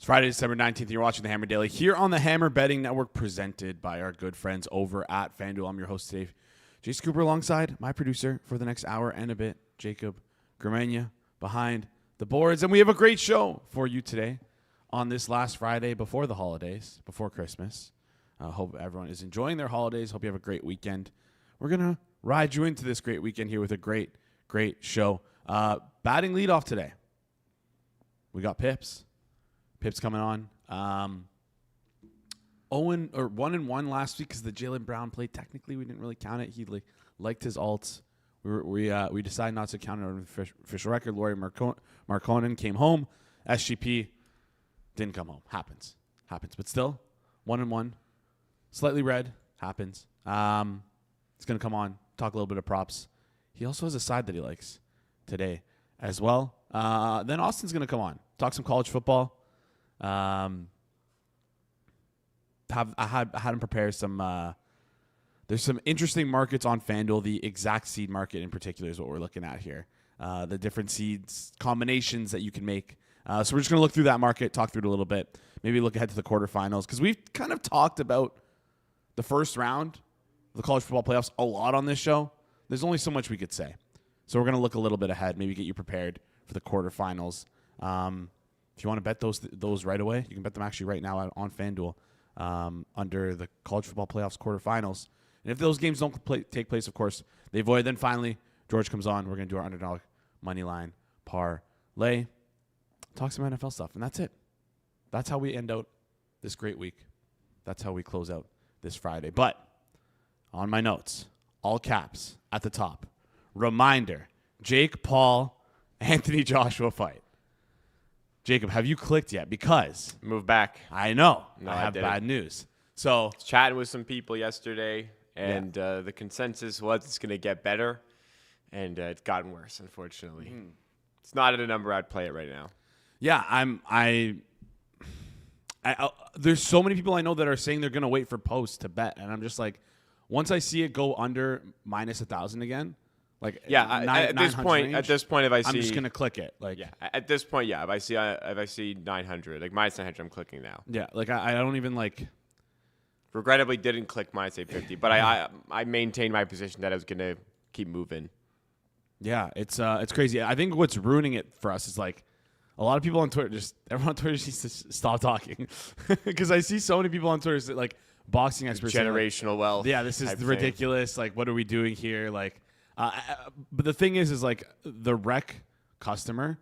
Friday, December 19th. You're watching the Hammer Daily here on the Hammer Betting Network, presented by our good friends over at FanDuel. I'm your host today, Jason Cooper, alongside my producer for the next hour and a bit, Jacob Gramegna, behind the boards. And we have a great show for you today on this last Friday before the holidays, before Christmas. Hope everyone is enjoying their holidays. Hope you have a great weekend. We're going to ride you into this great weekend here with a great show. Batting leadoff today. We got Pips. Pips coming on. 1-1 last week because the Jaylen Brown play. Technically, we didn't really count it. He liked his alts. We decided not to count it on the official record. Laurie Markkonen came home. SGP didn't come home. Happens. But still, 1-1. Slightly red. Happens. He's going to come on, talk a little bit of props. He also has a side that he likes today as well. Then Austin's going to come on, talk some college football. I had him prepare some. There's some interesting markets on FanDuel. The exact seed market in particular is what we're looking at here. The different seeds combinations that you can make. So we're just gonna look through that market, talk through it a little bit, maybe look ahead to the quarterfinals because we've kind of talked about the first round of the college football playoffs a lot on this show. There's only so much we could say, so we're gonna look a little bit ahead, maybe get you prepared for the quarterfinals. If you want to bet those right away, you can bet them actually right now on FanDuel under the college football playoffs quarterfinals. And if those games don't take place, of course, they void. Then finally, George comes on. We're going to do our Underdog Moneyline Parlay. Talk some NFL stuff, and that's it. That's how we end out this great week. That's how we close out this Friday. But on my notes, all caps at the top, reminder, Jake Paul, Anthony Joshua fight. Jacob, have you clicked yet? Because move back. I know. No, I have bad news. So I was chatting with some people yesterday, and the consensus was it's going to get better, and it's gotten worse, unfortunately. It's not at a number I'd play it right now. Yeah, there's so many people I know that are saying they're going to wait for post to bet, and I'm just like, once I see it go under minus 1,000 again. Like at this point, if I see, I'm just gonna click it. Like at this point, if I see 900, like minus 900, I'm clicking now. Yeah, like I don't even like. Regrettably, didn't click minus 850, but I maintained my position that I was gonna keep moving. Yeah, it's crazy. I think what's ruining it for us is like a lot of people on Twitter. Everyone on Twitter just needs to stop talking because I see so many people on Twitter that like boxing experts generational like, wealth. Yeah, this is ridiculous. Thing. Like, what are we doing here? Like. But the thing is like the rec customer,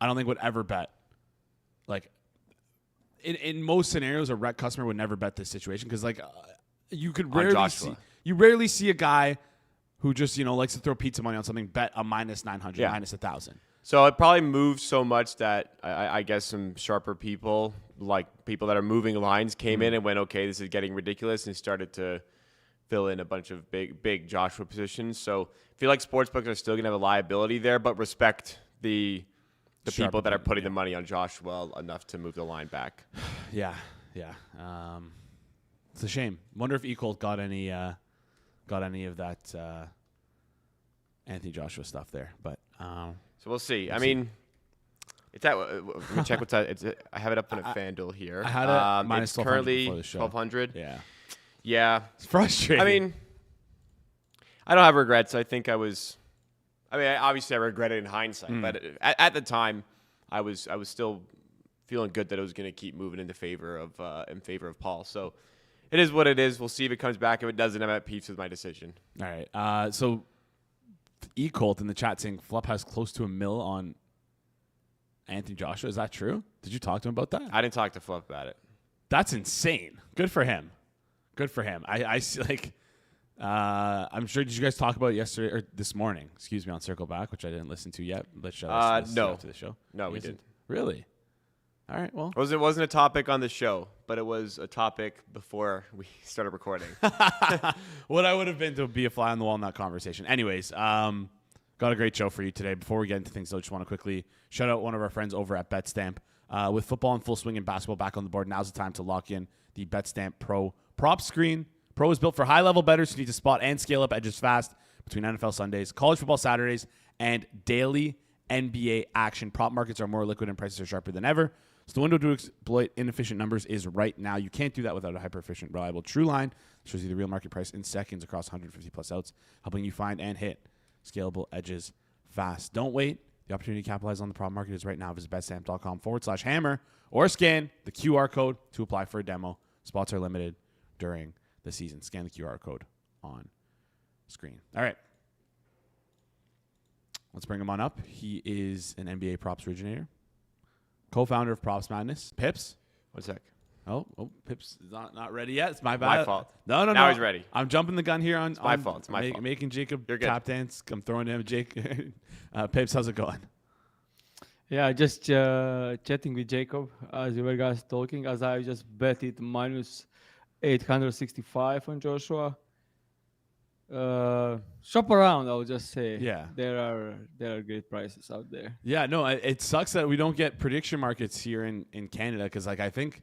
I don't think would ever bet. Like in most scenarios, a rec customer would never bet this situation because like you rarely see a guy who just likes to throw pizza money on something bet a minus 900, minus 1,000. So it probably moved so much that I guess some sharper people, like people that are moving lines, came in and went, okay, this is getting ridiculous, and started to fill in a bunch of big Joshua positions. So I feel like sportsbooks are still going to have a liability there, but respect the people that are putting the money on Joshua enough to move the line back. Yeah. It's a shame. Wonder if Ecolt got any of that Anthony Joshua stuff there. But so we'll see. I mean, it's at. Let me check what's that. I have it up on a FanDuel here. I had it minus it's currently 1,200. Yeah. It's frustrating. I mean, I don't have regrets. I think obviously I regret it in hindsight, but at the time, I was still feeling good that it was going to keep moving in favor of Paul. So it is what it is. We'll see if it comes back. If it doesn't, I'm at peace with my decision. All right. So Ecolt in the chat saying Flup has close to $1 million on Anthony Joshua. Is that true? Did you talk to him about that? I didn't talk to Flup about it. That's insane. Good for him. I see, like, I'm sure, did you guys talk about it yesterday or this morning, on Circle Back, which I didn't listen to yet. Let's no. After the show. No, we didn't. Really? All right, well. It wasn't a topic on the show, but it was a topic before we started recording. What I would have been to be a fly on the wall in that conversation. Anyways, got a great show for you today. Before we get into things, I just want to quickly shout out one of our friends over at BetStamp. With football in full swing and basketball back on the board, now's the time to lock in the BetStamp Pro prop screen. Pro is built for high-level bettors who need to spot and scale up edges fast between NFL Sundays, college football Saturdays, and daily NBA action. Prop markets are more liquid and prices are sharper than ever. So the window to exploit inefficient numbers is right now. You can't do that without a hyper-efficient, reliable true line. It shows you the real market price in seconds across 150 plus outs, helping you find and hit scalable edges fast. Don't wait. The opportunity to capitalize on the prop market is right now. Visit betstamp.com/hammer or scan the QR code to apply for a demo. Spots are limited during the season. Scan the QR code on screen. All right. Let's bring him on up. He is an NBA props originator, co-founder of Props Madness. Pips. 1 sec. Oh, Pips is not ready yet. It's my bad. My fault. No. Now he's ready. I'm jumping the gun here on. It's my fault. It's my fault. Making Jacob You're good. tap dance. I'm throwing to him. Pips, how's it going? Yeah, just chatting with Jacob as you were guys talking, as I just bet it minus 865 on Joshua. Shop around, I'll just say. Yeah. There are great prices out there. Yeah, no, it sucks that we don't get prediction markets here in Canada because, like, I think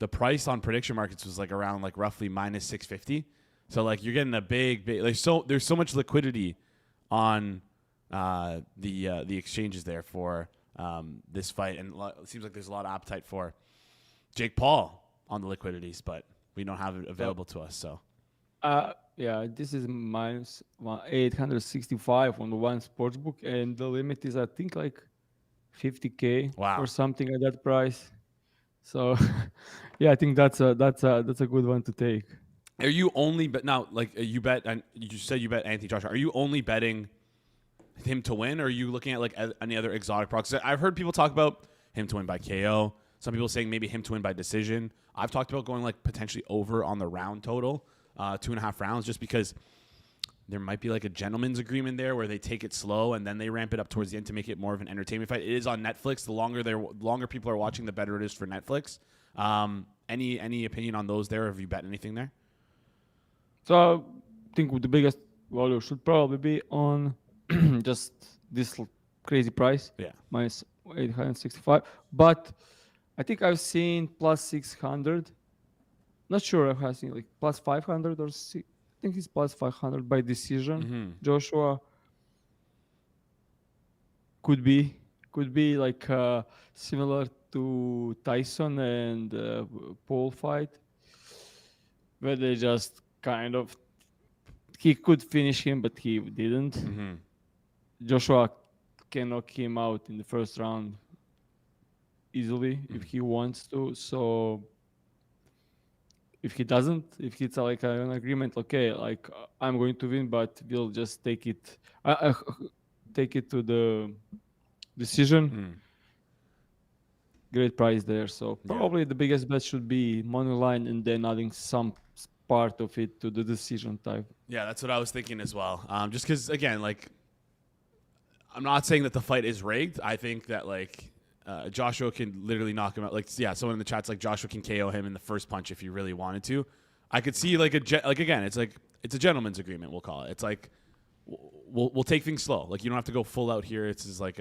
the price on prediction markets was, like, around, like, roughly minus 650. So, like, you're getting a big like, there's so much liquidity on the exchanges there for this fight. And it seems like there's a lot of appetite for Jake Paul on the liquidities, but we don't have it available to us, so. Yeah, this is minus 865 on the one sportsbook, and the limit is I think like 50K or something at that price. So, yeah, I think that's a good one to take. Are you only now? Like you bet, and you said you bet Anthony Joshua. Are you only betting him to win, or are you looking at like any other exotic props? I've heard people talk about him to win by KO. Some people saying maybe him to win by decision. I've talked about going like potentially over on the round total. 2.5 rounds, just because there might be like a gentleman's agreement there where they take it slow and then they ramp it up towards the end to make it more of an entertainment fight. It is on Netflix. The longer people are watching, the better it is for Netflix. Any opinion on those there? Have you bet anything there? So I think the biggest value should probably be on just this crazy price. Yeah. Minus 865. But I think I've seen plus 600. Not sure if I've seen like plus 500 or I think it's plus 500 by decision. Mm-hmm. Joshua could be like similar to Tyson and Paul fight, where they just kind of he could finish him, but he didn't. Mm-hmm. Joshua can knock him out in the first round easily if he wants to. So. If he doesn't, if it's like an agreement, okay, like I'm going to win, but we'll just take it to the decision. Great price there. So probably the biggest bet should be money line and then adding some part of it to the decision type. Yeah, that's what I was thinking as well. Just because, again, like I'm not saying that the fight is rigged. I think that like Joshua can literally knock him out. Like, yeah, someone in the chat's like Joshua can KO him in the first punch if he really wanted to. I could see like again, it's a gentleman's agreement. We'll call it. It's like we'll take things slow. Like you don't have to go full out here. It's just like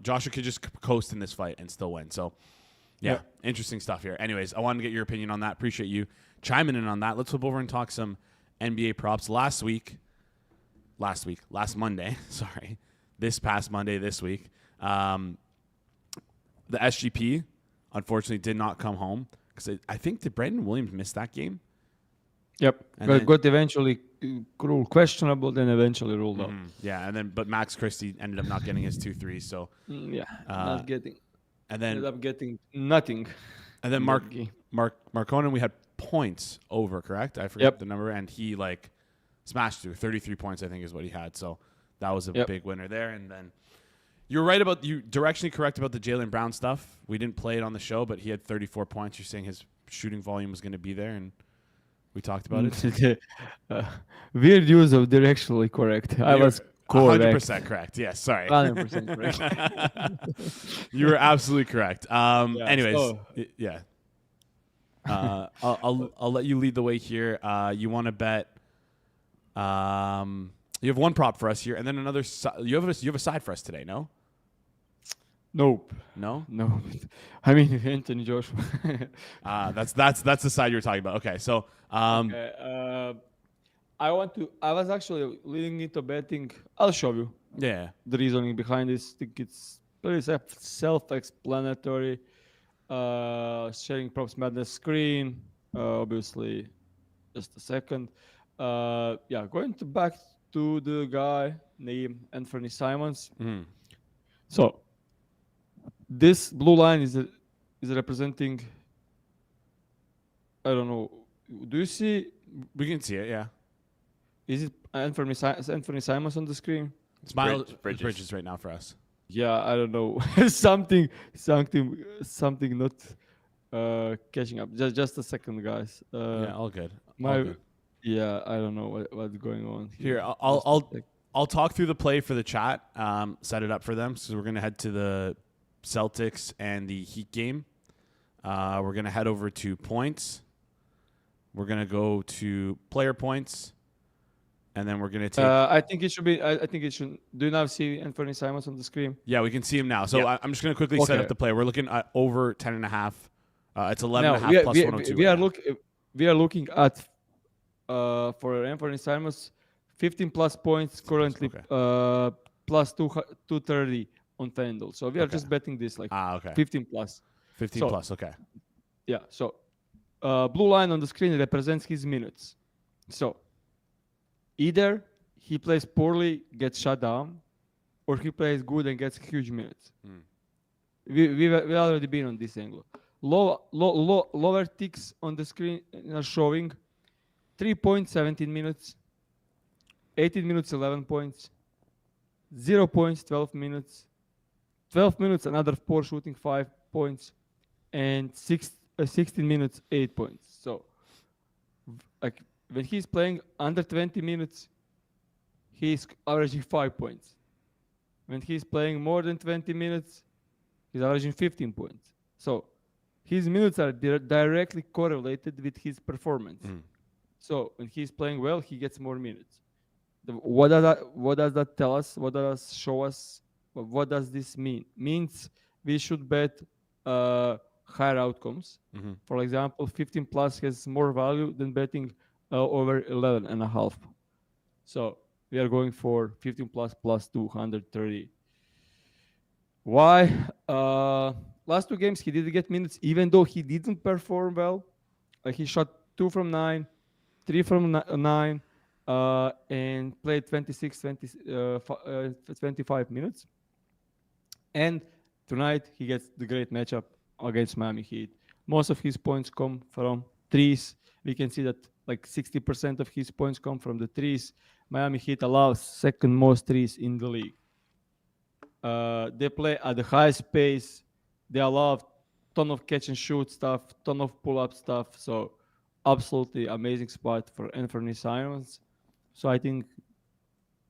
Joshua could just coast in this fight and still win. So yeah, interesting stuff here. Anyways, I wanted to get your opinion on that. Appreciate you chiming in on that. Let's flip over and talk some NBA props. Last Monday. Sorry, this past Monday. This week. The SGP, unfortunately, did not come home because I think did Brandon Williams miss that game? Yep, got eventually ruled questionable, then eventually ruled out. Yeah, but Max Christie ended up not getting his 2 threes. So not getting. And then ended up getting nothing. And then Markkonen, we had points over, correct? I forget the number, and he like smashed through 33 points. I think is what he had. So that was a big winner there, and then. You're right you directionally correct about the Jaylen Brown stuff. We didn't play it on the show, but he had 34 points. You're saying his shooting volume was going to be there, and we talked about it. Weird use of directionally correct. I was correct. 100% correct. Yes, sorry. 100% correct. You were absolutely correct. Anyways, I'll let you lead the way here. You want to bet? You have one prop for us here, and then another. You have a side for us today, no? Nope. No. I mean Anthony Joshua. That's the side you're talking about. Okay, so I was actually leading into betting. I'll show you. Yeah. The reasoning behind this. I think it's pretty self-explanatory. Sharing props madness screen. Obviously, just a second. Going to back to the guy named Anthony Simons. Mhm. So this blue line is representing. I don't know. Do you see? We can see it. Yeah. Is it Anthony Simons on the screen? It's Miles Bridges. Bridges right now for us. Yeah, I don't know. something not catching up. Just a second, guys. Yeah, all good. My All good. yeah, I don't know what's going on here. Here, I'll talk through the play for the chat. Set it up for them. So we're gonna head to the Celtics and the Heat game. We're gonna head over to points. We're gonna go to player points, and then we're gonna take. I think it should be. I think it should. Do you now see Anthony Simons on the screen? Yeah, we can see him now. So Yeah. I'm just gonna quickly set Okay. up the play. We're looking at over 10.5. It's 11.5 we, plus we, 102. we right are now. we are looking at for Anthony Simons, 15 plus points currently, Okay. plus 230 on FanDuel. So we are Okay. just betting this like Okay. 15 plus. 15 So- plus. Okay. Yeah. So blue line on the screen represents his minutes. So either he plays poorly, gets shut down, or he plays good and gets huge minutes. Mm. We already been on this angle. Lower ticks on the screen are showing 3 points, 17 minutes, 18 minutes, 11 points, 0 points, 12 minutes, 12 minutes, another 4 shooting 5 points, and 16 minutes, 8 points. So, like when he's playing under 20 minutes, he's averaging 5 points. When he's playing more than 20 minutes, he's averaging 15 points. So, his minutes are directly correlated with his performance. Mm. So when he's playing well, he gets more minutes. What does that tell us? What does that show us? What does this mean? Means we should bet higher outcomes. Mhm. For example, 15 plus has more value than betting over 11 and a half. So we are going for 15 plus 230. Why? Last 2 games he didn't get minutes, even though he didn't perform well. He shot 2 from 9, 3 from 9, and played 25 minutes. And tonight he gets the great matchup against Miami Heat. Most of his points come from threes. We can see that like 60% of his points come from the threes. Miami Heat allows second most threes in the league. They play at the highest pace. They allow ton of catch and shoot stuff, ton of pull up stuff. So absolutely amazing spot for Anthony Simons. So I think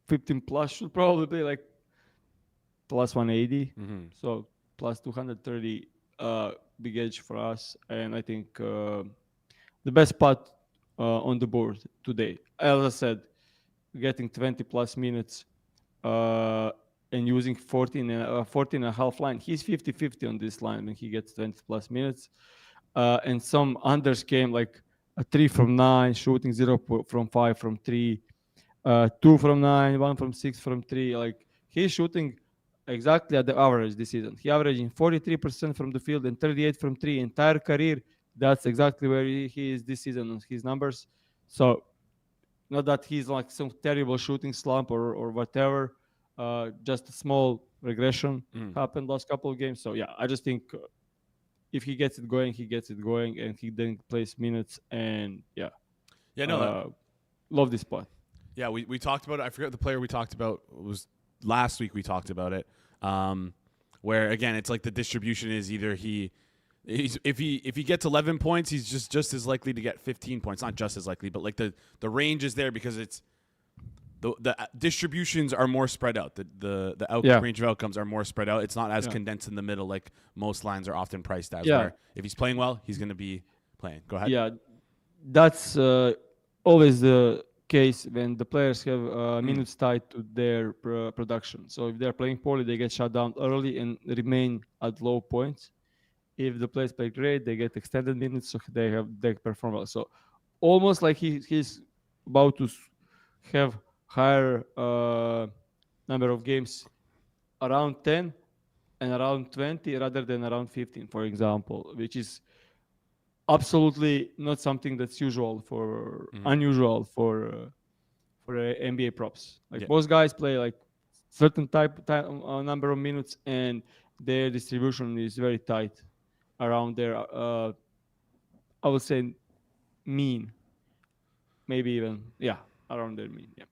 15 plus should probably be like plus 180. Mhm. So plus 230 big edge for us. And I think the best spot on the board today. As I said, getting 20 plus minutes and using 14 and a half line. He's 50-50 on this line when he gets 20 plus minutes. And some unders came like a 3 from 9, shooting 0 from 5 from 3, 2 from 9, 1 from 6 from 3. Like he's shooting exactly at the average this season. He averaging 43% from the field and 38 from 3 entire career. That's exactly where he is this season on his numbers. So not that he's like some terrible shooting slump or whatever. Just a small regression happened last couple of games. So yeah, I just think if he gets it going, he gets it going, and he then plays minutes. And yeah, No. love this spot. Yeah, we talked about it. I forget the player we talked about. It was last week we talked about it. Where again, it's like the distribution is either if he gets 11 points, he's just as likely to get 15 points. Not just as likely, but like the range is there because it's the distributions are more spread out. The range of outcomes are more spread out. It's not as condensed in the middle like most lines are often priced as. Where if he's playing well, he's going to be playing. Go ahead. Yeah, that's always the case when the players have minutes tied to their production. So if they're playing poorly, they get shut down early and remain at low points. If the players play great, they get extended minutes, so they perform well. So almost like he's about to have higher number of games, around 10, and around 20 rather than around 15, for example, which is absolutely not something that's unusual for NBA props. Like Yeah. most guys play like certain number of minutes, and their distribution is very tight around their I would say mean, maybe even around their mean. Yeah.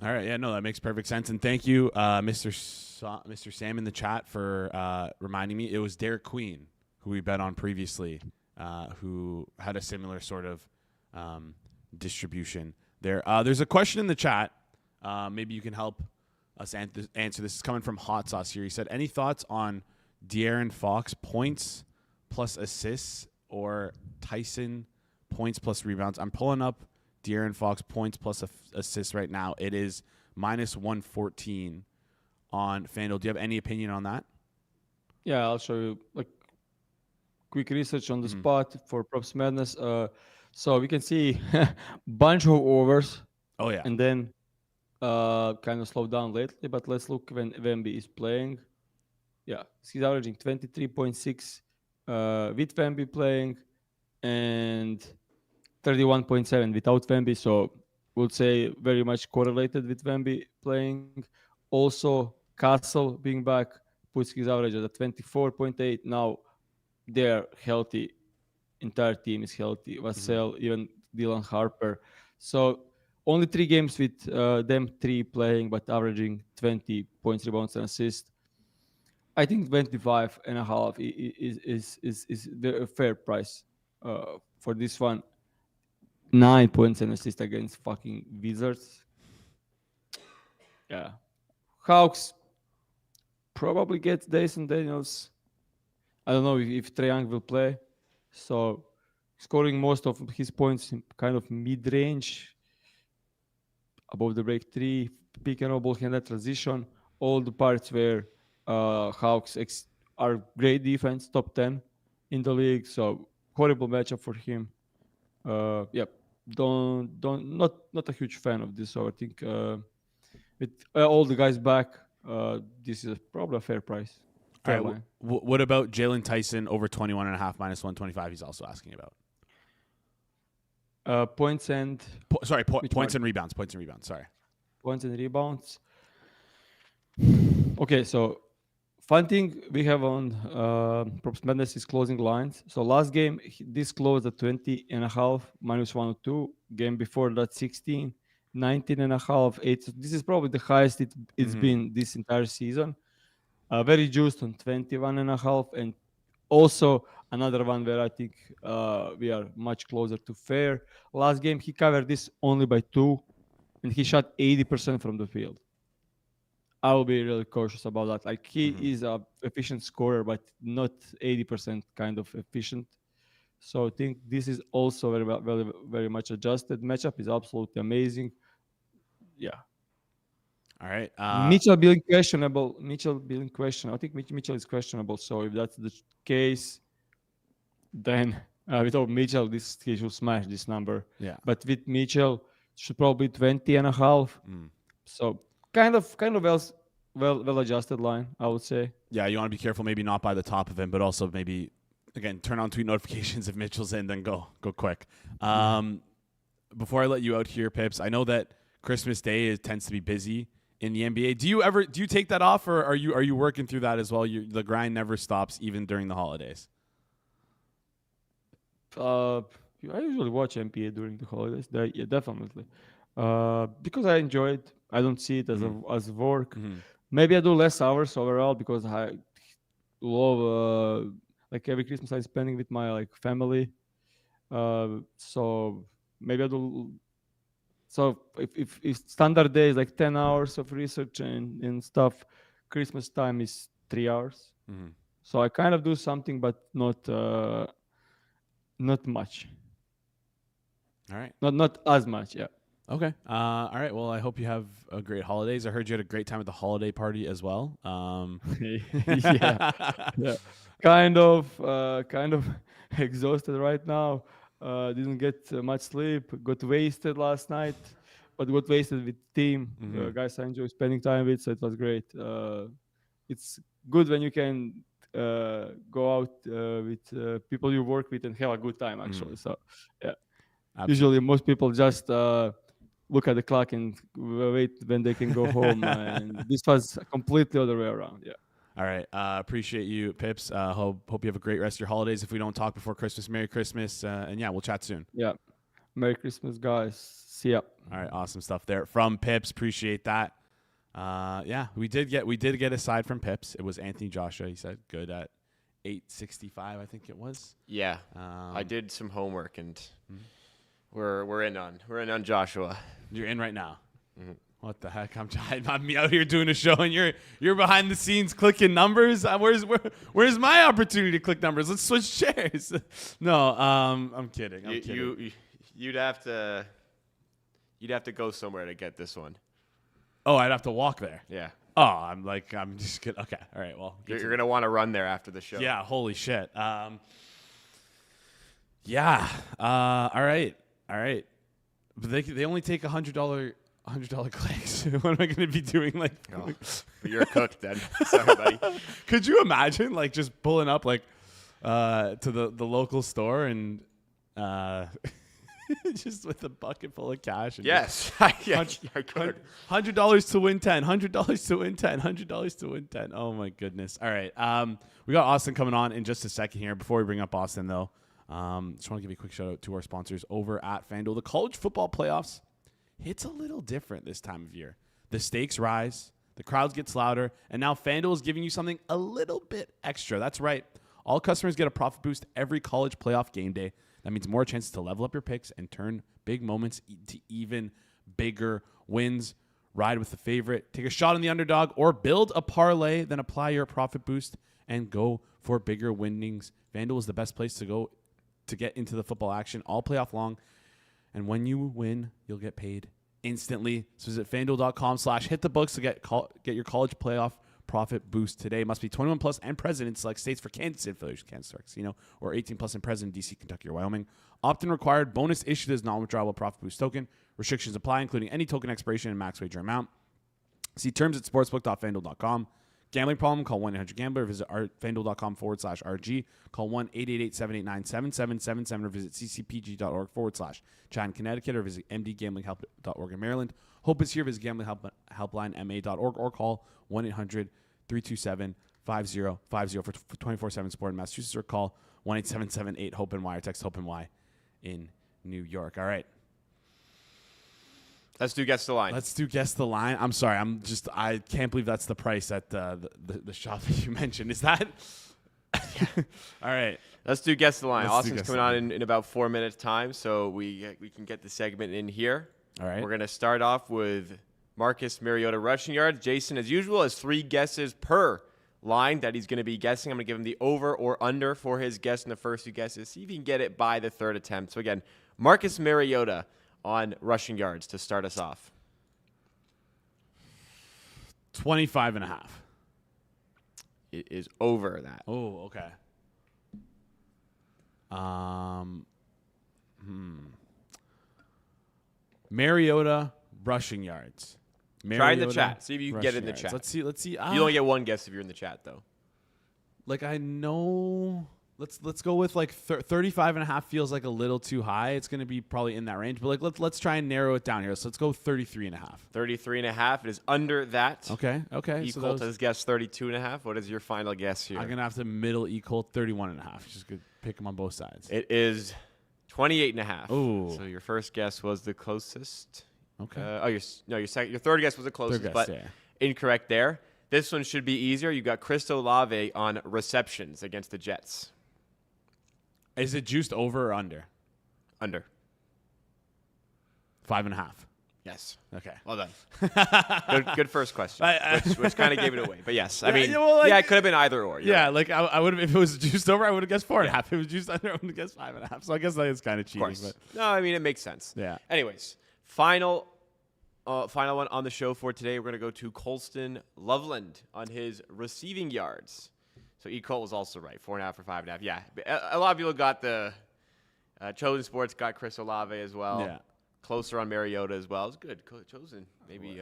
All right. Yeah, no, that makes perfect sense. And thank you, Mr. Sam in the chat for reminding me. It was Derek Queen, who we bet on previously, who had a similar sort of distribution there. There's a question in the chat. Maybe you can help us answer this. This is coming from Hot Sauce here. He said, any thoughts on De'Aaron Fox points plus assists or Tyson points plus rebounds? I'm pulling up De'Aaron Fox points plus assists right now. It is minus 114 on FanDuel. Do you have any opinion on that? Yeah, I'll show you like quick research on the spot for Props Madness. So we can see bunch of overs. Oh, yeah. And then kind of slowed down lately. But let's look when Wemby is playing. Yeah, he's averaging 23.6 with Wemby playing, and 31.7 without Wemby. So would say very much correlated with Wemby playing. Also, Castle being back puts his average at 24.8. Now they're healthy. Entire team is healthy. Vassell, even Dylan Harper. So only 3 games with them 3 playing, but averaging 20 points, rebounds, and assists. I think 25 and a half is a fair price for this one. 9 points and assists against fucking Wizards. Yeah. Hawks probably gets Dyson Daniels. I don't know if Trae Young will play. So scoring most of his points in kind of mid-range, above the break 3, pick and roll, ball handler, transition, all the parts where Hawks are great defense, top 10 in the league. So horrible matchup for him. Not a huge fan of this. So I think with all the guys back, this is probably a fair price. Fair line. What about Jalen Tyson over 21.5 minus 125? He's also asking about points and points and rebounds. Sorry, points and rebounds. Okay, so fun thing we have on Props Madness is closing lines. So last game, this closed at 20.5 minus 102. Game before that, 16, 19.5, 8. So this is probably the highest it's been this entire season. Very juiced on 21.5, and also another one where I think we are much closer to fair. Last game, he covered this only by 2, and he shot 80% from the field. I will be really cautious about that. Like he is a efficient scorer, but not 80% kind of efficient. So I think this is also very, very much adjusted. Matchup is absolutely amazing. Yeah. All right. Mitchell being questionable. I think Mitchell is questionable. So if that's the case, then without Mitchell, he should smash this number. Yeah. But with Mitchell, should probably 20.5. So kind of well adjusted line, I would say. Yeah, you want to be careful, maybe not by the top of him, but also maybe again turn on tweet notifications if Mitchell's in, then go quick. Before I let you out here, Pips, I know that Christmas Day tends to be busy in the NBA. Do you take that off, or are you working through that as well? The grind never stops, even during the holidays. I usually watch NBA during the holidays. Yeah, definitely. Because I enjoy it. I don't see it as work. Maybe I do less hours overall because I love like every Christmas I'm spending with my family. So maybe I do. So if standard day is like 10 hours of research and stuff, Christmas time is 3 hours. So I kind of do something, but not much. All right. Not as much. Yeah. Okay. All right. Well, I hope you have a great holidays. I heard you had a great time at the holiday party as well. Yeah. Kind of exhausted right now. Didn't get much sleep. Got wasted last night, but got wasted with team. Guys I enjoy spending time with, so it was great. It's good when you can go out with people you work with and have a good time. Actually, so yeah. Absolutely. Usually, most people just look at the clock and wait when they can go home, and this was completely other way around. Yeah. All right. Appreciate you, Pips. Hope you have a great rest of your holidays. If we don't talk before Christmas, Merry Christmas. And yeah, we'll chat soon. Yeah. Merry Christmas, guys. See ya. All right. Awesome stuff there from Pips. Appreciate that. Yeah, we did get a side from Pips. It was Anthony Joshua. He said good at 865, I think it was. Yeah. I did some homework and we're in on Joshua. You're in right now. Mm-hmm. What the heck? I'm out here doing a show, and you're behind the scenes clicking numbers. Where's my opportunity to click numbers? Let's switch chairs. No, I'm kidding. You'd have to go somewhere to get this one. Oh, I'd have to walk there. Yeah. Oh, I'm just kidding. Okay, all right. Well, you're gonna want to run there after the show. Yeah. Holy shit. Yeah. All right. But they only take $100 clicks. What am I going to be doing? But you're cooked then. Sorry, buddy. Could you imagine just pulling up to the local store and just with a bucket full of cash? And yes. Yes, I could. $100 to win 10. $100 to win 10. $100 to win 10. Oh my goodness. All right. We got Austin coming on in just a second here. Before we bring up Austin though, just want to give you a quick shout out to our sponsors over at FanDuel. The college football playoffs. It's a little different this time of year. The stakes rise, the crowds get louder, and now FanDuel is giving you something a little bit extra. That's right. All customers get a profit boost every college playoff game day. That means more chances to level up your picks and turn big moments into even bigger wins. Ride with the favorite, take a shot on the underdog, or build a parlay, then apply your profit boost and go for bigger winnings. FanDuel is the best place to go to get into the football action all playoff long. And when you win, you'll get paid instantly. So visit FanDuel.com/hitthebooks to get your college playoff profit boost today. Must be 21 plus and present in select states for Kansas, Info, Kansas Casino, or 18 plus and present in DC, Kentucky, or Wyoming. Opt-in required. Bonus issued as non-withdrawable profit boost token. Restrictions apply, including any token expiration and max wager amount. See terms at sportsbook.fanduel.com. Gambling problem? Call 1-800-GAMBLER. Visit FanDuel.com/RG. Call 1-888-789-7777 or visit ccpg.org/Chad in Connecticut or visit mdgamblinghelp.org in Maryland. Hope is here. Visit gamblinghelplinema.org or call 1-800-327-5050 for 24/7 support in Massachusetts or call 1-877-8-HOPE-NY or text HOPE-NY in New York. All right. Let's do Guess the Line. Let's do Guess the Line. I'm sorry. I can't believe that's the price at the shop that you mentioned. Is that? All right. Let's do Guess the Line. Austin's coming on in about 4 minutes time, so we can get the segment in here. All right. We're going to start off with Marcus Mariota rushing yards. Jason, as usual, has 3 guesses per line that he's going to be guessing. I'm going to give him the over or under for his guess in the first 2 guesses. See if he can get it by the 3rd attempt. So again, Marcus Mariota on rushing yards to start us off. 25.5. It is over that. Oh, okay. Mariota rushing yards. Try in the chat. See if you can get it in the chat. Let's see. You only get 1 guess if you're in the chat, though. I know. Let's go with 35.5 feels like a little too high. It's going to be probably in that range, but let's try and narrow it down here. So let's go 33.5. 33.5. It is under that. Okay. Equal has guessed 32.5. What is your final guess here? I'm going to have to middle equal 31.5. Just good. Pick them on both sides. It is 28.5. Ooh. So your first guess was the closest. Okay. Your 3rd guess was the closest, incorrect there. This one should be easier. You got Chris Olave on receptions against the Jets. Is it juiced over or under? Under. 5.5. Yes. Okay. Well done. good first question, which kind of gave it away. But yes, I mean, it could have been either or. Yeah, right. I would have, if it was juiced over, I would have guessed 4.5. If it was juiced under, I would have guessed 5.5. So I guess that is kind of cheating. But. No, I mean, it makes sense. Yeah. Anyways, final one on the show for today. We're going to go to Colston Loveland on his receiving yards. So Cole was also right, 4.5 or 5.5. Yeah, a lot of people got the Chosen Sports got Chris Olave as well. Yeah, closer on Mariota as well. It's good. Chosen maybe.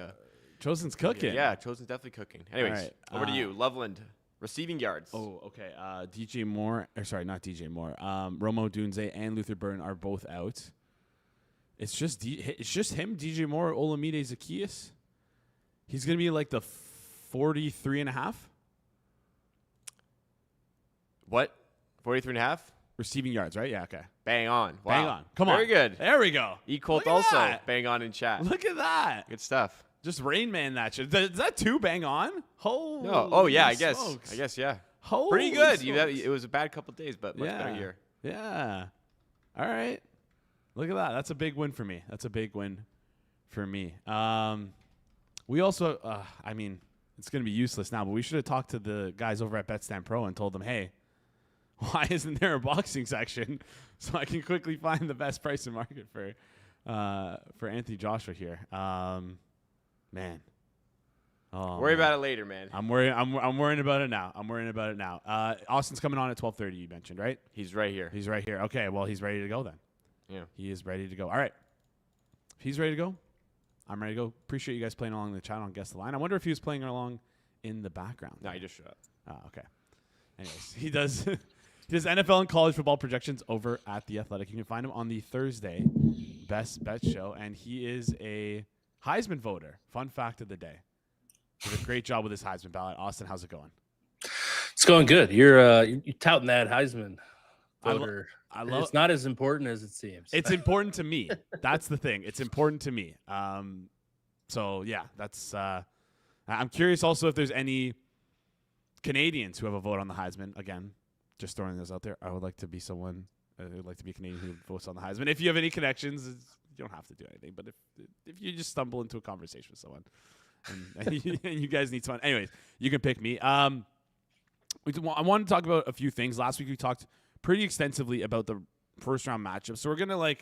Chosen's cooking. Yeah, Chosen's definitely cooking. Anyways, over to you, Loveland Receiving yards. Oh, okay. DJ Moore, or sorry, not DJ Moore. Romo Dunze and Luther Burden are both out. It's just him, DJ Moore, Olamide Zacchaeus. He's gonna be like the 43.5 What? 43.5? receiving yards, right? Yeah, okay. Bang on. Wow. Bang on. Come on. Very good. There we go. E-Colt Look at also that. bang on in chat. Look at that. Good stuff. Just Rain Man that shit. Is that 2 bang on? Holy No. Oh yeah, I guess. smokes. I guess yeah. Holy Pretty good. smokes. It was a bad couple of days, but much better Yeah. year. Yeah. All right. Look at that. That's a big win for me. We also, I mean, it's going to be useless now, but we should have talked to the guys over at BetStamp Pro and told them, hey, why isn't there a boxing section so I can quickly find the best price in market for Anthony Joshua here? Man. Oh, Worry man. about it later, man. I'm worrying about it now. Austin's coming on at 12:30. You mentioned, right? He's right here. He's right here. Okay, well, he's ready to go then. Yeah. He is ready to go. All right. If he's ready to go, I'm ready to go. Appreciate you guys playing along in the chat on Guess the Line. I wonder if he was playing along in the background. No, he just shut up. Oh, okay. Anyways, he does he does NFL and college football projections over at The Athletic. You can find him on the Thursday Best Bet Show, and he is a Heisman voter. Fun fact of the day. He did a great job with his Heisman ballot. Austin, how's it going? It's going good. You're touting that Heisman I lo- voter. I love. It's not as important as it seems. It's important to me. That's the thing. It's important to me. So yeah, that's. I'm curious also if there's any Canadians who have a vote on the Heisman. Again, just throwing those out there. I would like to be someone. I would like to be a Canadian who votes on the Heisman. If you have any connections, you don't have to do anything. But if you just stumble into a conversation with someone, and you guys need someone, anyways, you can pick me. I wanted to talk about a few things. Last week we talked pretty extensively about the first round matchups. So we're going to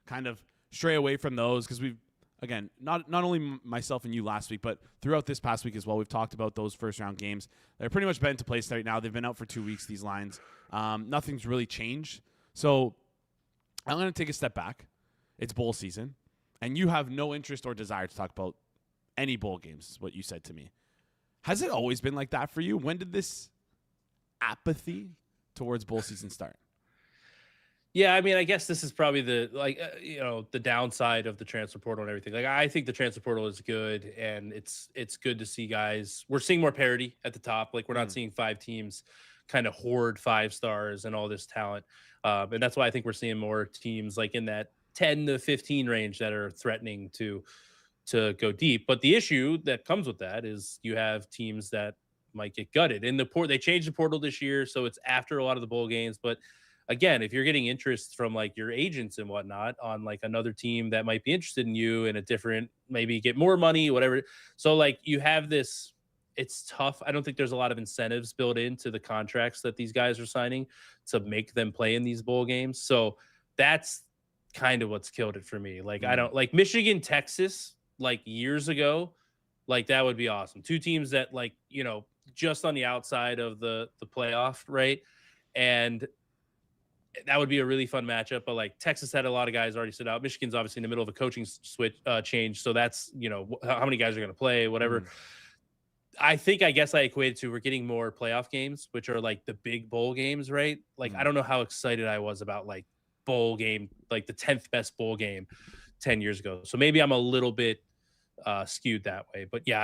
kind of stray away from those because we've, again, not only myself and you last week, but throughout this past week as well, we've talked about those first round games. They're pretty much been into place right now. They've been out for 2 weeks, these lines. Nothing's really changed. So I'm going to take a step back. It's bowl season, and you have no interest or desire to talk about any bowl games, is what you said to me. Has it always been like that for you? When did this apathy towards bowl season start? Yeah, I mean, I guess this is probably the downside of the transfer portal and everything. Like, I think the transfer portal is good, and it's good to see guys. We're seeing more parity at the top. Like, we're not seeing 5 teams kind of hoard 5 stars and all this talent, and that's why I think we're seeing more teams like in that 10 to 15 range that are threatening to go deep. But the issue that comes with that is you have teams that might get gutted. In the they changed the portal this year, so it's after a lot of the bowl games. But again, if you're getting interest from like your agents and whatnot on like another team that might be interested in you in a different, maybe get more money, whatever. So like you have this, it's tough. I don't think there's a lot of incentives built into the contracts that these guys are signing to make them play in these bowl games. So that's kind of what's killed it for me. Like, I don't like Michigan, Texas, like years ago, like that would be awesome. 2 teams that like, just on the outside of the playoff, right? And that would be a really fun matchup. But like Texas had a lot of guys already sit out. Michigan's obviously in the middle of a coaching switch change. So that's, how many guys are going to play, whatever. I guess I equated to we're getting more playoff games, which are like the big bowl games, right? Like, I don't know how excited I was about like bowl game, like the 10th best bowl game 10 years ago. So maybe I'm a little bit skewed that way. But yeah,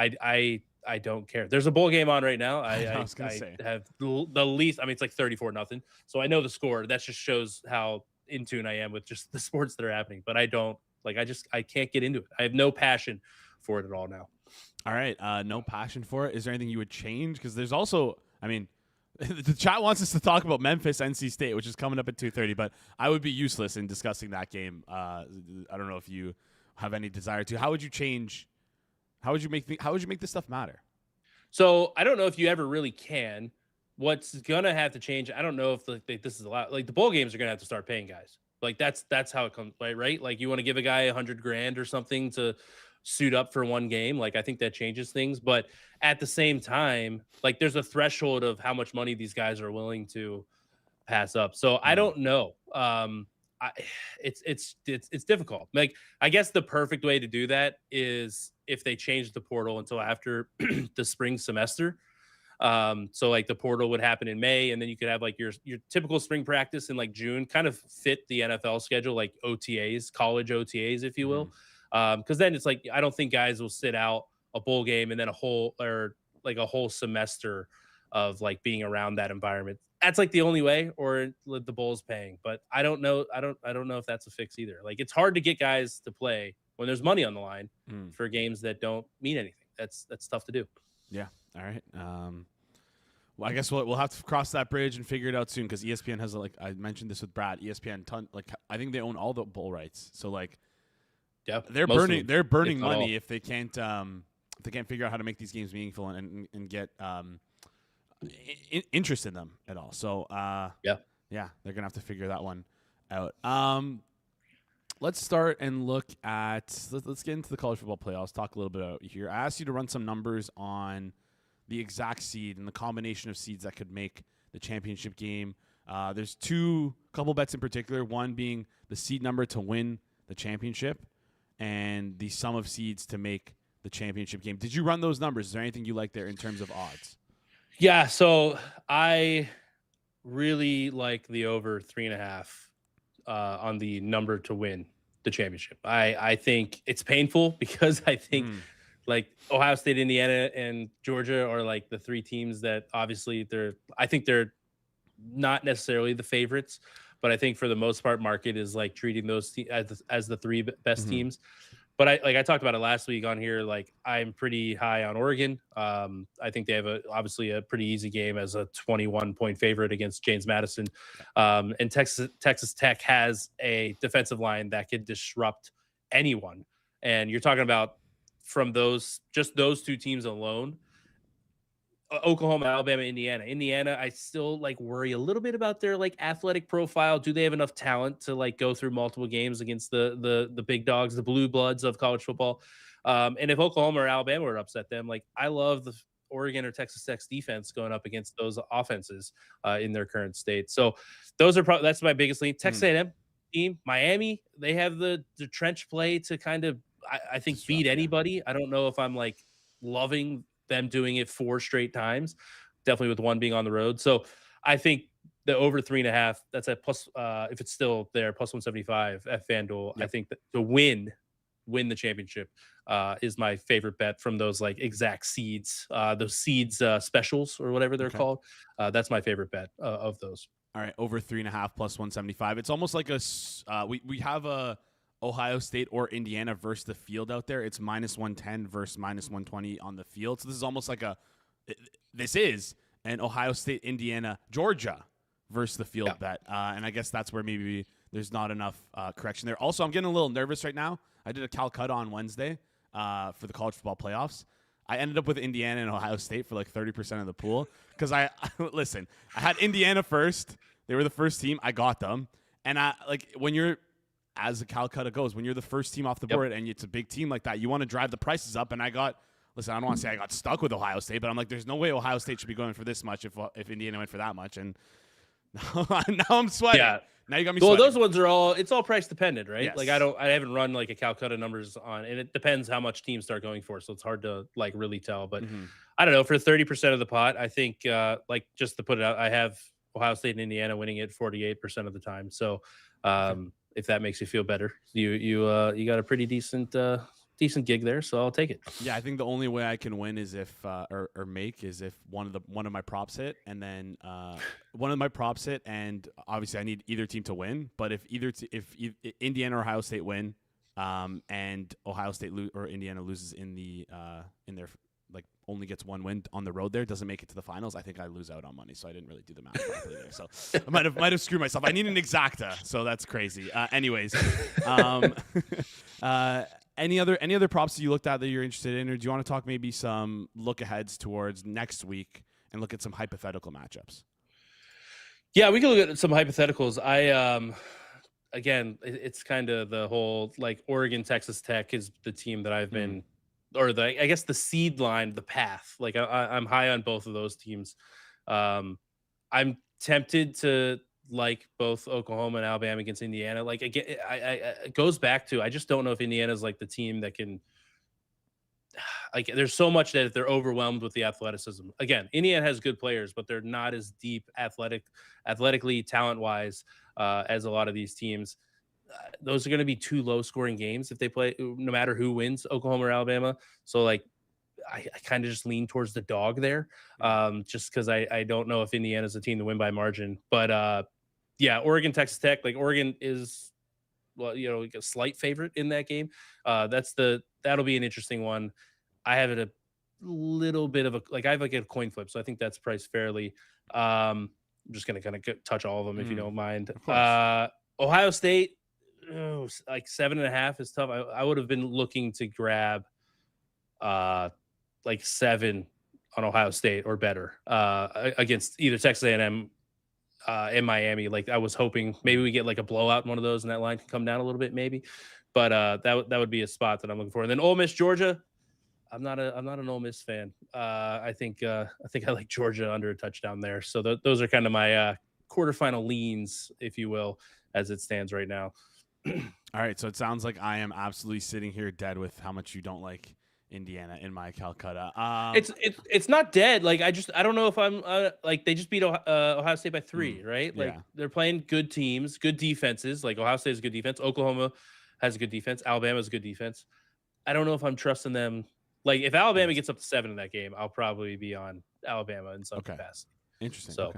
I don't care. There's a bowl game on right now. I have the least. I mean, it's like 34-0. So I know the score. That just shows how in tune I am with just the sports that are happening. But I don't like. I can't get into it. I have no passion for it at all now. All right, no passion for it. Is there anything you would change? Because there's also, I mean, the chat wants us to talk about Memphis, NC State, which is coming up at 2:30. But I would be useless in discussing that game. I don't know if you have any desire to. How would you change? How would you make this stuff matter? So I don't know if you ever really can. What's gonna have to change? I don't know if this is a lot. Like the bowl games are gonna have to start paying guys. Like that's how it comes, right? Like you want to give a guy $100,000 or something to suit up for one game. Like I think that changes things. But at the same time, like there's a threshold of how much money these guys are willing to pass up. So I don't know. It's difficult. Like I guess the perfect way to do that is if they change the portal until after the spring semester. So like the portal would happen in May, and then you could have like your typical spring practice in like June, kind of fit the NFL schedule, like OTAs, college OTAs, if you will. Because then it's like I don't think guys will sit out a bowl game and then a whole semester of like being around that environment. That's like the only way, or the bowl's paying. But I don't know. I don't know if that's a fix either. Like it's hard to get guys to play when there's money on the line for games that don't mean anything. That's tough to do. Yeah. All right. Well, I guess we'll have to cross that bridge and figure it out soon, because ESPN has, like I mentioned this with Brad, ESPN I think they own all the bowl rights. So like, yeah, they're burning money if they can't figure out how to make these games meaningful and get interest in them at all. So they're gonna have to figure that one out. Let's start and look at let's get into the college football playoffs. Talk a little bit about here. I asked you to run some numbers on the exact seed and the combination of seeds that could make the championship game. There's couple bets in particular. One being the seed number to win the championship, and the sum of seeds to make the championship game. Did you run those numbers? Is there anything you like there in terms of odds? Yeah, so I really like the over 3.5 on the number to win the championship. I think it's painful because I think like Ohio State, Indiana, and Georgia are like the three teams that obviously I think they're not necessarily the favorites, but I think for the most part, market is like treating those as the three best teams. But I talked about it last week on here. Like I'm pretty high on Oregon. I think they have obviously a pretty easy game as a 21-point favorite against James Madison. And Texas Tech has a defensive line that could disrupt anyone. And you're talking about from those two teams alone, Oklahoma, Alabama, Indiana, I still like worry a little bit about their like athletic profile. Do they have enough talent to like go through multiple games against the big dogs, the blue bloods of college football? And if Oklahoma or Alabama were to upset them, like I love the Oregon or Texas Tech's defense going up against those offenses in their current state. So that's my biggest lean. Texas A&M team, Miami, they have the trench play to kind of I think beat anybody. I don't know if I'm like loving them doing it 4 straight times, definitely with one being on the road. So I think the over 3.5, that's at plus, if it's still there, plus 175 at FanDuel. Yep. I think that to win the championship is my favorite bet from those like exact seeds, those seeds specials or whatever they're called. That's my favorite bet of those. All right, over 3.5 plus 175. It's almost like we have a Ohio State or Indiana versus the field out there. It's minus 110 versus minus 120 on the field. So this is almost like this is an Ohio State, Indiana, Georgia versus the field bet. And I guess that's where maybe there's not enough correction there. Also, I'm getting a little nervous right now. I did a Calcutta on Wednesday for the college football playoffs. I ended up with Indiana and Ohio State for like 30% of the pool because I had Indiana first. They were the first team. I got them. And when you're, as the Calcutta goes, when you're the first team off the board and it's a big team like that, you want to drive the prices up. And I don't want to say I got stuck with Ohio State, but I'm like, there's no way Ohio State should be going for this much if Indiana went for that much. And now I'm sweating. Yeah. Now you got me sweating. Well, those ones it's all price dependent, right? Yes. Like I haven't run like a Calcutta numbers on, and it depends how much teams start going for. So it's hard to like really tell, but I don't know, for 30% of the pot, I think like just to put it out, I have Ohio State and Indiana winning it 48% of the time. So, if that makes you feel better, you got a pretty decent gig there, so I'll take it. Yeah, I think the only way I can win is if or make is if one of my props hit, and then one of my props hit, and obviously I need either team to win. But if Indiana or Ohio State win, and Ohio State or Indiana loses in their like only gets one win on the road there, doesn't make it to the finals, I think I lose out on money. So I didn't really do the math properly there. So I might have screwed myself. I need an exacta, so that's crazy. Anyways, any other props that you looked at that you're interested in, or do you want to talk maybe some look aheads towards next week and look at some hypothetical matchups? Yeah, we can look at some hypotheticals. Again, it's kind of the whole like Oregon, Texas Tech is the team that I've been. Or I guess the seed line, the path. Like I'm high on both of those teams. I'm tempted to like both Oklahoma and Alabama against Indiana. Like again, it goes back to I just don't know if Indiana's like the team that can like there's so much that they're overwhelmed with the athleticism. Again, Indiana has good players, but they're not as deep athletically, talent-wise as a lot of these teams. Those are going to be 2 low-scoring games if they play, no matter who wins, Oklahoma or Alabama. So, like, I kind of just lean towards the dog there, just because I don't know if Indiana's a team to win by margin. But, yeah, Oregon, Texas Tech, like Oregon is, well, like a slight favorite in that game. That'll be an interesting one. I have it a little bit of I have like a coin flip, so I think that's priced fairly. I'm just gonna kind of touch all of them if you don't mind. Ohio State, like 7.5 is tough. I would have been looking to grab like 7 on Ohio State or better against either Texas A&M in Miami. Like I was hoping maybe we get like a blowout in one of those and that line can come down a little bit maybe. But that would be a spot that I'm looking for. And then Ole Miss, Georgia. I'm not an Ole Miss fan. I think I like Georgia under a touchdown there. So those are kind of my quarterfinal leans, if you will, as it stands right now. All right, so it sounds like I am absolutely sitting here dead with how much you don't like Indiana in my Calcutta. It's not dead. Like I don't know if I'm like they just beat Ohio State by 3, right? Like they're playing good teams, good defenses. Like Ohio State is a good defense. Oklahoma has a good defense. Alabama has a good defense. I don't know if I'm trusting them. Like if Alabama gets up to 7 in that game, I'll probably be on Alabama in some capacity. Interesting. So,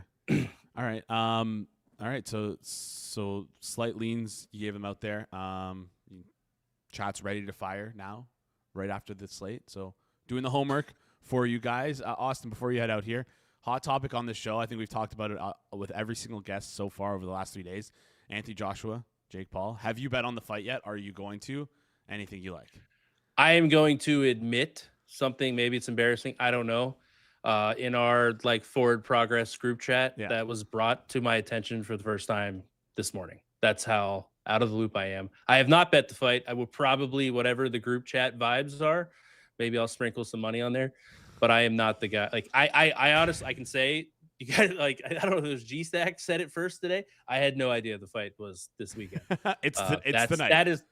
all right. All right. So slight leans you gave them out there. Chat's ready to fire now, right after the slate. So doing the homework for you guys. Austin, before you head out here, hot topic on the show. I think we've talked about it with every single guest so far over the last 3 days. Anthony Joshua, Jake Paul. Have you bet on the fight yet? Are you going to? Anything you like? I am going to admit something. Maybe it's embarrassing. I don't know. In our like forward progress group chat that was brought to my attention for the first time this morning. That's how out of the loop I am. I have not bet the fight. I will probably, whatever the group chat vibes are, maybe I'll sprinkle some money on there, but I am not the guy. Like I honestly, I can say you guys like, I don't know if it was G-Stack said it first today. I had no idea the fight was this weekend. It's tonight. That is,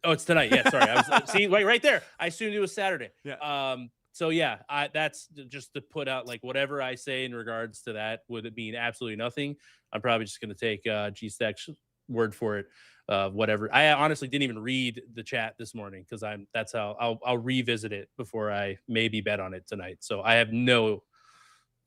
oh, it's tonight. Yeah. Sorry. I was seeing right there. I assumed it was Saturday. Yeah. So yeah, that's just to put out like whatever I say in regards to that, with it being absolutely nothing. I'm probably just going to take G-Stack's word for it. Whatever. I honestly didn't even read the chat this morning because that's how I'll revisit it before I maybe bet on it tonight. So I have no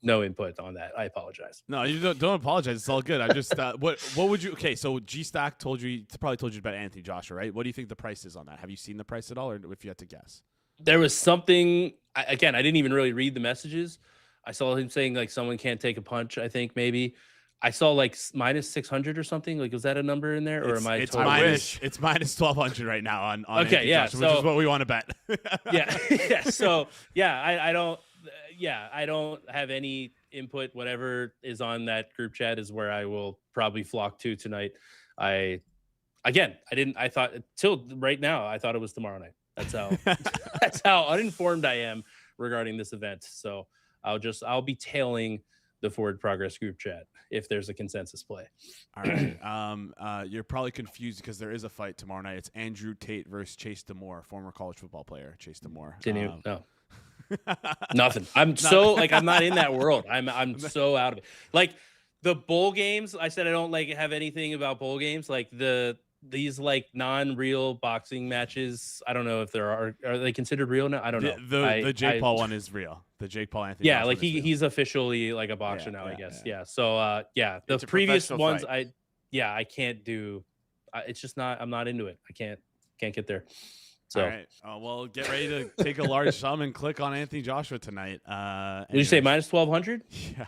input on that. I apologize. No, you don't apologize. It's all good. I just what would you? Okay, so G-Stack probably told you about Anthony Joshua, right? What do you think the price is on that? Have you seen the price at all, or if you had to guess? There was something. I didn't even really read the messages. I saw him saying like someone can't take a punch. I think maybe I saw like minus 600 or something. Like, was that a number in there, or am I? It's minus 1,200 right now on okay, yeah, Joshua, which is what we want to bet. yeah. So yeah, I don't. Yeah, I don't have any input. Whatever is on that group chat is where I will probably flock to tonight. I thought till right now, I thought it was tomorrow night. That's how uninformed I am regarding this event. So I'll be tailing the forward progress group chat if there's a consensus play. All right. You're probably confused because there is a fight tomorrow night. It's Andrew Tate versus Chase Demore, former college football player. Chase Demore. No. Nothing. I'm so like I'm not in that world. I'm so out of it. Like the bowl games, I said I don't like have anything about bowl games. Like these like non-real boxing matches. I don't know if there are they considered real now? I don't know. The Jake Paul one is real. The Jake Paul Anthony. Yeah, like he's officially like a boxer now, I guess. Yeah. So the previous ones fight. I can't do. It's just not. I'm not into it. I can't get there. So, all right. Well, get ready to take a large sum and click on Anthony Joshua tonight. Did you say minus 1,200? Yeah.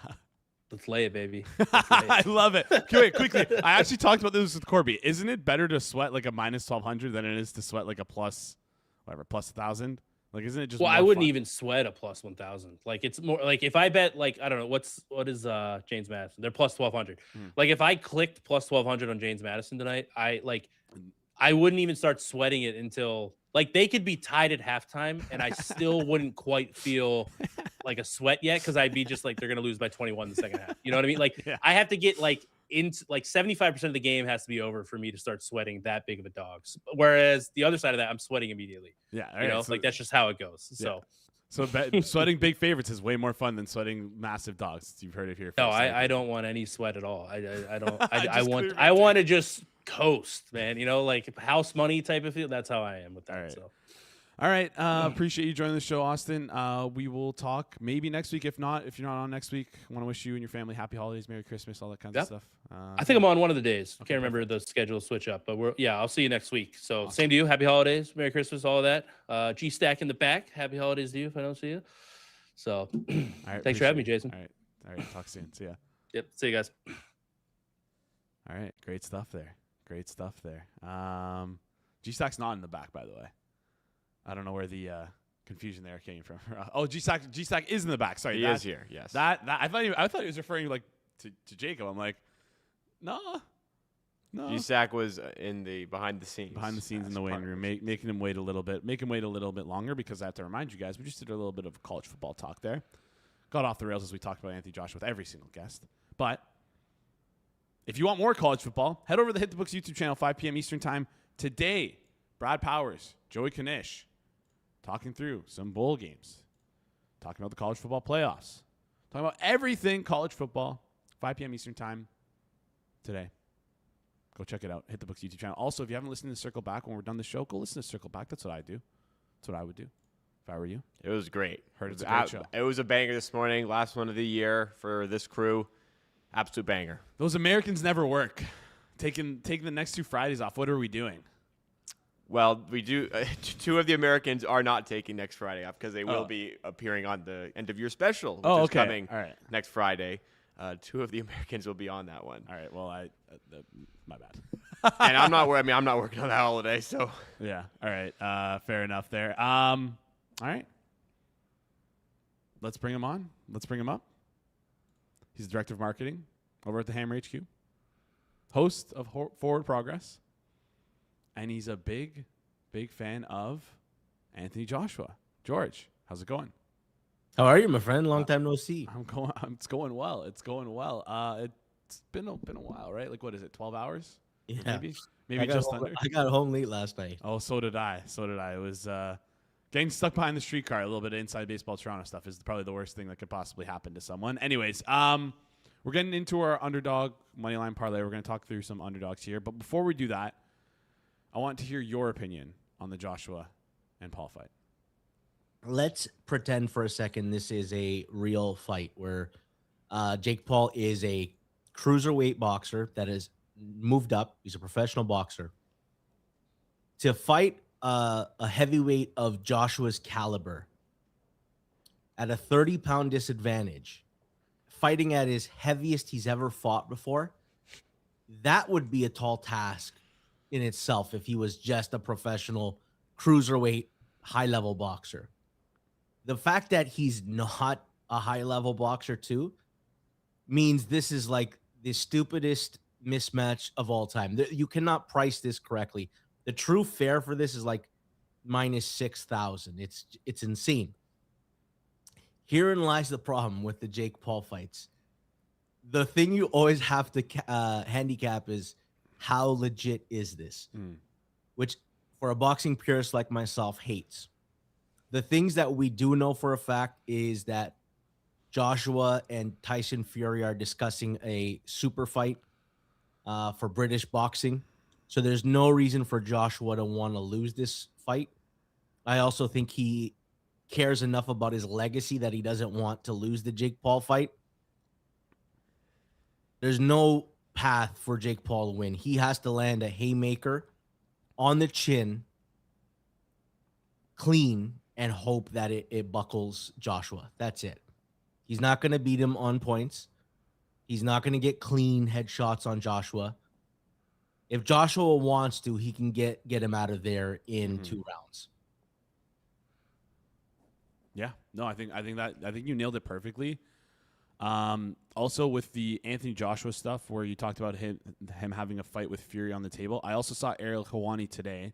Let's lay it, baby. I love it. Okay, wait, quickly. I actually talked about this with Corby. Isn't it better to sweat like a minus 1,200 than it is to sweat like a plus 1,000? Like, isn't it just? Well, I wouldn't even sweat a plus 1,000. Like, it's more like if I bet like I don't know what is James Madison? They're plus 1,200. Like if I clicked plus 1,200 on James Madison tonight, I wouldn't even start sweating it until like they could be tied at halftime and I still wouldn't quite feel like a sweat yet because I'd be just like they're gonna lose by 21 in the second half. You know what I mean? Like I have to get like in like 75% of the game has to be over for me to start sweating that big of a dog. Whereas the other side of that, I'm sweating immediately. Yeah, all you right, know, so- like that's just how it goes. Yeah. So So sweating big favorites is way more fun than sweating massive dogs. You've heard it here. no, first, I don't want any sweat at all. I don't. I Just want clear I my want to just coast, man. You know, like house money type of feel. That's how I am with that. All right. So All right. Appreciate you joining the show, Austin. We will talk maybe next week. If not, if you're not on next week, I want to wish you and your family happy holidays, Merry Christmas, all that kind of stuff. I think I'm on one of the days. Can't remember the schedule switch up, but I'll see you next week. So same to you. Happy holidays, Merry Christmas, all of that. G Stack in the back. Happy holidays to you if I don't see you. So All right, thanks for having me, Jason. All right. Talk soon. See ya. Yep. See you guys. All right. Great stuff there. G Stack's not in the back, by the way. I don't know where the confusion there came from. Oh, G Stack is in the back. Sorry, He is here. Yes. That I thought he was referring like to Jacob. I'm like, no. G-Sack was in the behind the scenes in the waiting room, making him wait a little bit, longer because I have to remind you guys, we just did a little bit of college football talk there. Got off the rails as we talked about Anthony Joshua with every single guest. But if you want more college football, head over to the Hit the Books YouTube channel, 5 p.m. Eastern Time. Today, Brad Powers, Joey Kanish, talking through some bowl games, talking about the college football playoffs, talking about everything college football, 5 p.m. Eastern Time today. Go check it out. Hit the Books YouTube channel. Also, if you haven't listened to Circle Back when we're done the show, go listen to Circle Back. That's what I do. That's what I would do if I were you. It was great. Heard it's a great show. It was a banger this morning. Last one of the year for this crew. Absolute banger. Those Americans never work. Taking the next 2 Fridays off. What are we doing? Well, we do. 2 of the Americans are not taking next Friday off because they will be appearing on the end of year special, which is coming next Friday. 2 of the Americans will be on that one. All right. Well, my bad. And I'm not working on that holiday, so yeah. All right. Fair enough there. All right. Let's bring him on. Let's bring him up. He's the director of marketing over at the Hammer HQ, host of Forward Progress, and he's a big fan of Anthony Joshua. George, how's it going? How are you, my friend? Long time no see. It's going well. It's been a while, right? Like, what is it? 12 hours? Yeah. Maybe just under. I got home late last night. Oh, so did I. It was getting stuck behind the streetcar. A little bit of inside baseball Toronto stuff is probably the worst thing that could possibly happen to someone. Anyways, we're getting into our underdog moneyline parlay. We're going to talk through some underdogs here, but before we do that, I want to hear your opinion on the Joshua and Paul fight. Let's pretend for a second this is a real fight where Jake Paul is a cruiserweight boxer that has moved up. He's a professional boxer. To fight a heavyweight of Joshua's caliber at a 30-pound disadvantage, fighting at his heaviest he's ever fought before, that would be a tall task in itself if he was just a professional cruiserweight high-level boxer. The fact that he's not a high-level boxer too means this is like the stupidest mismatch of all time. You cannot price this correctly. The true fair for this is like minus 6,000. It's insane. Herein lies the problem with the Jake Paul fights. The thing you always have to handicap is how legit is this, which for a boxing purist like myself hates. The things that we do know for a fact is that Joshua and Tyson Fury are discussing a super fight for British boxing. So there's no reason for Joshua to want to lose this fight. I also think he cares enough about his legacy that he doesn't want to lose the Jake Paul fight. There's no path for Jake Paul to win. He has to land a haymaker on the chin, clean, and hope that it buckles Joshua. That's it. He's not going to beat him on points. He's not going to get clean headshots on Joshua. If Joshua wants to, he can get him out of there in 2 rounds. Yeah, no, I think you nailed it perfectly. Also with the Anthony Joshua stuff, where you talked about him having a fight with Fury on the table, I also saw Ariel Helwani today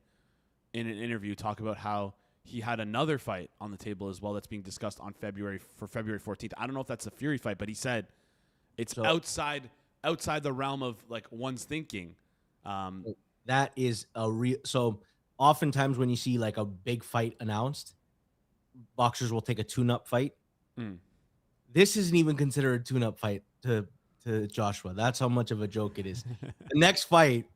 in an interview talk about how he had another fight on the table as well that's being discussed on February 14th. I don't know if that's a Fury fight, but he said it's outside outside the realm of like one's thinking. That is a real. So oftentimes when you see like a big fight announced, boxers will take a tune-up fight. This isn't even considered a tune-up fight to Joshua. That's how much of a joke it is. The next fight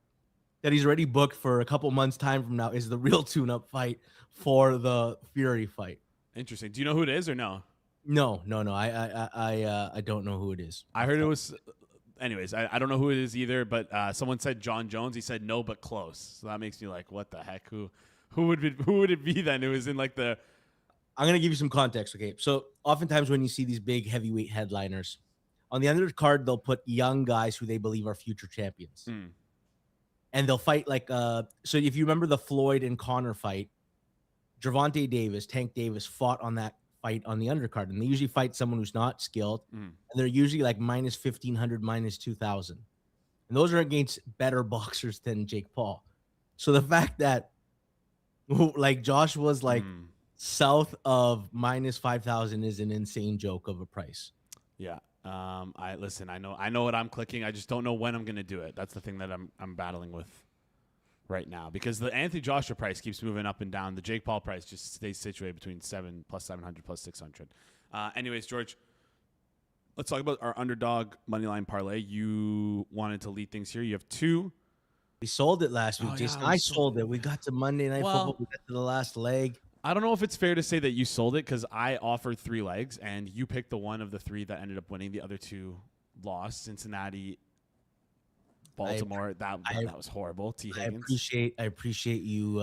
that he's already booked for a couple months time from now is the real tune-up fight for the Fury fight. Interesting. Do you know who it is or no? No. I don't know who it is. I heard it was. Anyways, I don't know who it is either, but someone said John Jones. He said no, but close. So that makes me like, what the heck? Who would it be then? It was in like the. I'm gonna give you some context. Okay, so oftentimes when you see these big heavyweight headliners, on the undercard they'll put young guys who they believe are future champions, and they'll fight like So if you remember the Floyd and Connor fight, Gervonta Davis, Tank Davis fought on that fight on the undercard, and they usually fight someone who's not skilled, and they're usually like minus 1,500, minus 2,000, and those are against better boxers than Jake Paul. So the fact that like Josh was like south of minus 5,000 is an insane joke of a price. Yeah. I listen. I know what I'm clicking. I just don't know when I'm gonna do it. That's the thing that I'm battling with right now, because the Anthony Joshua price keeps moving up and down. The Jake Paul price just stays situated between plus 700 plus 600. Anyways, George, let's talk about our underdog moneyline parlay. You wanted to lead things here. You have two. We sold it last week, Jason. Yeah, I sold it. We got to Monday Night Football. We got to the last leg. I don't know if it's fair to say that you sold it, because I offered 3 legs and you picked the one of the 3 that ended up winning. The other 2 lost. Cincinnati, Baltimore. That was horrible. T. Higgins. I appreciate you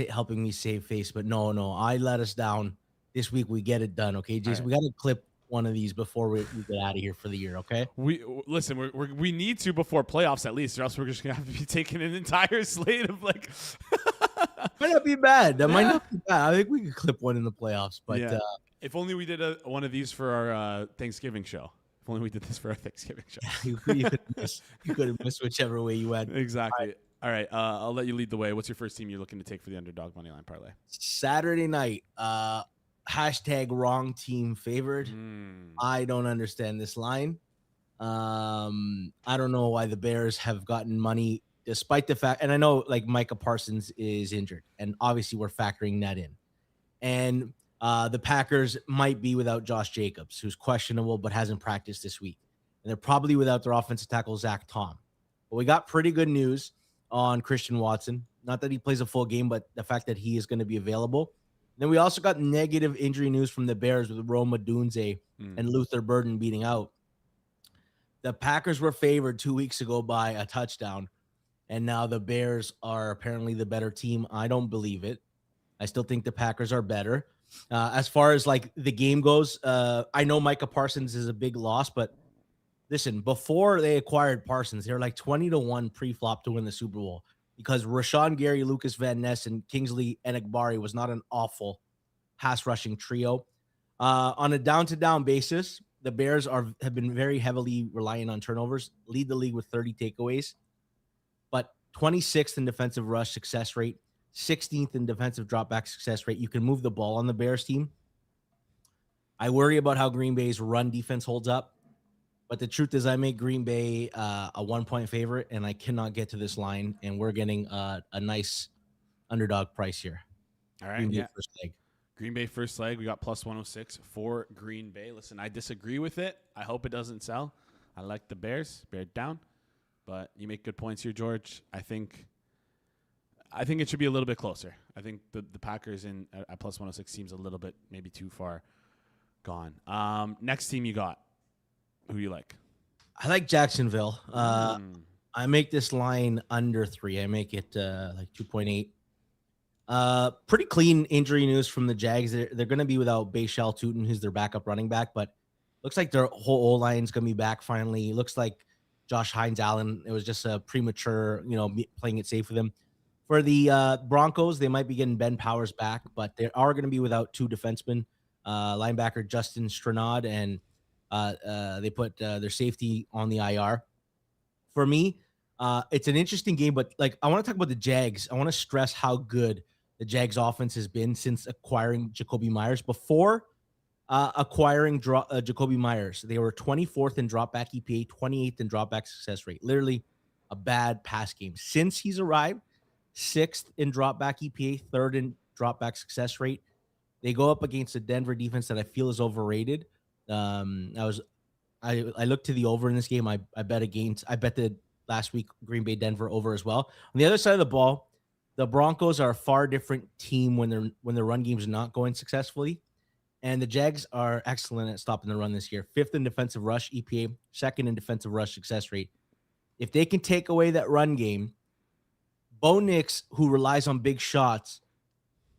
helping me save face, but no, I let us down this week. We get it done, okay, Jason. Right. We got to clip one of these before we get out of here for the year, okay? We need to before playoffs at least, or else we're just gonna have to be taking an entire slate of like. Might not be bad. That might not be bad. I think we could clip one in the playoffs, but if only we did one of these for our Thanksgiving show. If only we did this for our Thanksgiving show. you could have missed whichever way you went. Exactly. All right. I'll let you lead the way. What's your first team you're looking to take for the underdog moneyline parlay? Saturday night. Hashtag wrong team favored. I don't understand this line. I don't know why the Bears have gotten money despite the fact, and I know like Micah Parsons is injured, and obviously we're factoring that in. And the Packers might be without Josh Jacobs, who's questionable but hasn't practiced this week. And they're probably without their offensive tackle, Zach Tom. But we got pretty good news on Christian Watson. Not that he plays a full game, but the fact that he is going to be available. Then we also got negative injury news from the Bears with Rome Odunze and Luther Burden beating out. The Packers were favored 2 weeks ago by a touchdown, and now the Bears are apparently the better team. I don't believe it. I still think the Packers are better. As far as like the game goes, I know Micah Parsons is a big loss, but listen, before they acquired Parsons, they were like 20-1 pre-flop to win the Super Bowl, because Rashawn Gary, Lucas Van Ness, and Kingsley Enagbari was not an awful pass rushing trio. On a down-to-down basis, the Bears have been very heavily reliant on turnovers, lead the league with 30 takeaways, but 26th in defensive rush success rate, 16th in defensive dropback success rate. You can move the ball on the Bears team. I worry about how Green Bay's run defense holds up, but the truth is I make Green Bay a 1-point favorite, and I cannot get to this line, and we're getting a nice underdog price here. All right, Green Bay first leg. Green Bay first leg. We got plus 106 for Green Bay. Listen, I disagree with it. I hope it doesn't sell. I like the Bears. Bear down. But you make good points here, George. I think it should be a little bit closer. I think the Packers at plus 106 seems a little bit maybe too far gone. Next team you got. Who you like? I like Jacksonville. I make this line under 3. I make it like 2.8. Pretty clean injury news from the Jags. They're going to be without Bashal Tutin, who's their backup running back, but looks like their whole O-line is going to be back finally. Looks like Josh Hines-Allen, it was just a premature, playing it safe with him. For the Broncos, they might be getting Ben Powers back, but they are going to be without 2 defensemen, linebacker Justin Stranad, and they put their safety on the IR. For me, it's an interesting game, but like I want to talk about the Jags. I want to stress how good the Jags offense has been since acquiring Jacoby Myers. Before acquiring Jacoby Myers. They were 24th in dropback EPA, 28th in dropback success rate. Literally a bad pass game. Since he's arrived, 6th in dropback EPA, 3rd in dropback success rate. They go up against a Denver defense that I feel is overrated. I looked to the over in this game. I bet the last week Green Bay Denver over as well. On the other side of the ball, the Broncos are a far different team when their run games are not going successfully. And the Jags are excellent at stopping the run this year. 5th in defensive rush EPA, 2nd in defensive rush success rate. If they can take away that run game, Bo Nix, who relies on big shots,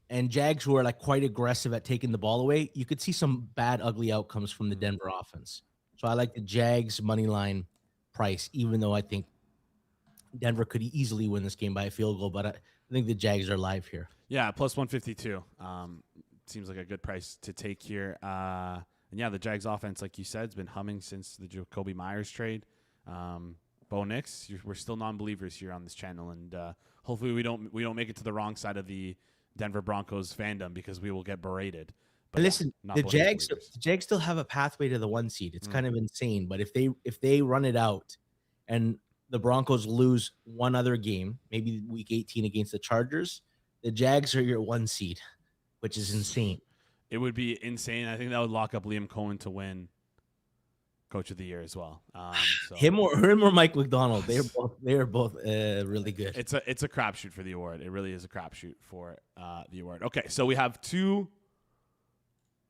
and Jags, who are like quite aggressive at taking the ball away, you could see some bad, ugly outcomes from the Denver offense. So I like the Jags money line price, even though I think Denver could easily win this game by a field goal. But I think the Jags are live here. Yeah, plus 152. Seems like a good price to take here. And yeah, the Jags offense, like you said, has been humming since the Jacoby Myers trade. Bo Nix, we're still non-believers here on this channel, and hopefully we don't make it to the wrong side of the Denver Broncos fandom because we will get berated. But listen, not the Bo Nix Jags believers. still have a pathway to the 1 seed. It's kind of insane, but if they run it out, and the Broncos lose one other game, maybe week 18 against the Chargers, the Jags are your 1 seed, which is insane. It would be insane. I think that would lock up Liam Cohen to win Coach of the Year as well. So Him or Mike McDonald, they are both really good. it's a crapshoot for the award. It really is a crapshoot for the award. Okay, so we have 2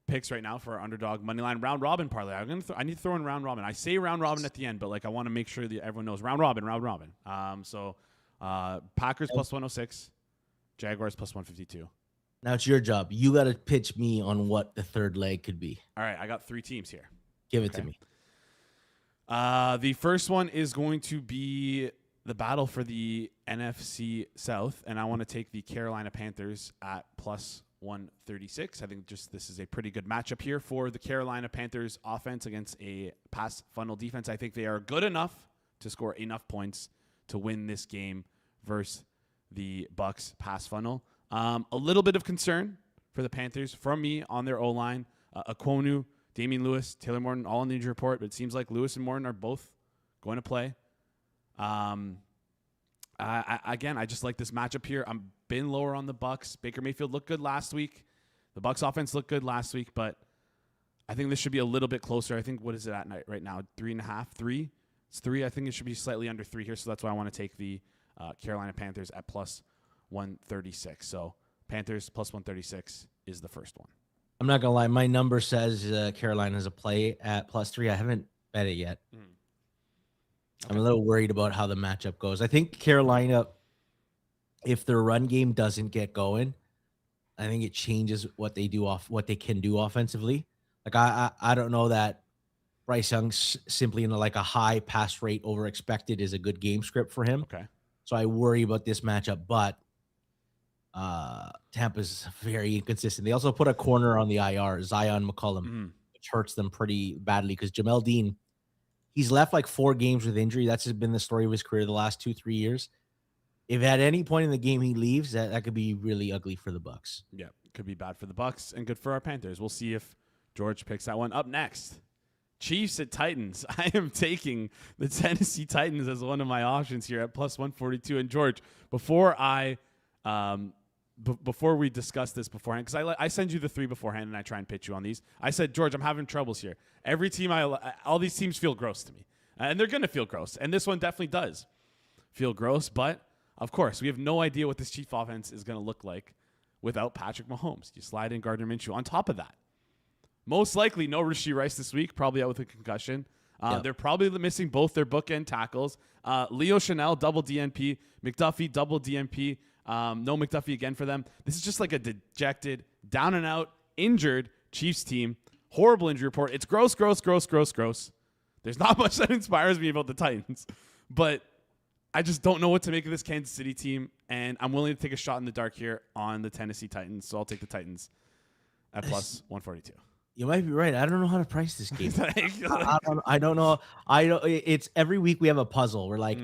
picks right now for our Underdog moneyline round robin parlay. I need to throw in round robin. I say round robin at the end, but like I want to make sure that everyone knows round robin. So Packers plus 106, Jaguars plus 152. Now it's your job. You got to pitch me on what the third leg could be. All right, I got 3 teams here. Give it to me. The first one is going to be the battle for the NFC South, and I want to take the Carolina Panthers at plus 136. I think this is a pretty good matchup here for the Carolina Panthers offense against a pass funnel defense. I think they are good enough to score enough points to win this game versus the Bucs pass funnel. A little bit of concern for the Panthers from me on their O-line. Akwonu, Damian Lewis, Taylor Morton, all on the injury report, but it seems like Lewis and Morton are both going to play. I just like this matchup here. I'm been lower on the Bucs. Baker Mayfield looked good last week. The Bucs offense looked good last week, but I think this should be a little bit closer. I think, what is it at night right now? 3.5, 3? It's 3. I think it should be slightly under 3 here, so that's why I want to take the Carolina Panthers at plus 136. So Panthers plus 136 is the first one. I'm not going to lie. My number says Carolina's a play at plus 3. I haven't bet it yet. Okay. I'm a little worried about how the matchup goes. I think Carolina, if their run game doesn't get going, I think it changes what they can do offensively. Like I don't know that Bryce Young simply in a high pass rate over expected is a good game script for him. Okay. So I worry about this matchup, but Tampa's very inconsistent. They also put a corner on the IR, Zion McCollum, which hurts them pretty badly because Jamel Dean, he's left 4 games with injury. That's been the story of his career the last 2-3 years. If at any point in the game he leaves, that could be really ugly for the Bucs. Yeah, could be bad for the Bucs and good for our Panthers. We'll see if George picks that one. Up next, Chiefs at Titans. I am taking the Tennessee Titans as one of my options here at plus 142. And George, before we discuss this beforehand, because I send you the 3 beforehand and I try and pitch you on these. I said, George, I'm having troubles here. Every team all these teams feel gross to me, and they're going to feel gross. And this one definitely does feel gross. But of course, we have no idea what this Chief offense is going to look like without Patrick Mahomes. You slide in Gardner Minshew. On top of that, most likely no Rashee Rice this week, probably out with a concussion. They're probably missing both their bookend tackles. Leo Chanel, double DNP. McDuffie, double DNP. No McDuffie again for them. This is just like a dejected, down and out, injured Chiefs team. Horrible injury report. It's gross. There's not much that inspires me about the Titans, but I just don't know what to make of this Kansas City team, and I'm willing to take a shot in the dark here on the Tennessee Titans, so I'll take the Titans at plus 142. You might be right. I don't know how to price this game. I don't know. It's every week we have a puzzle. We're like,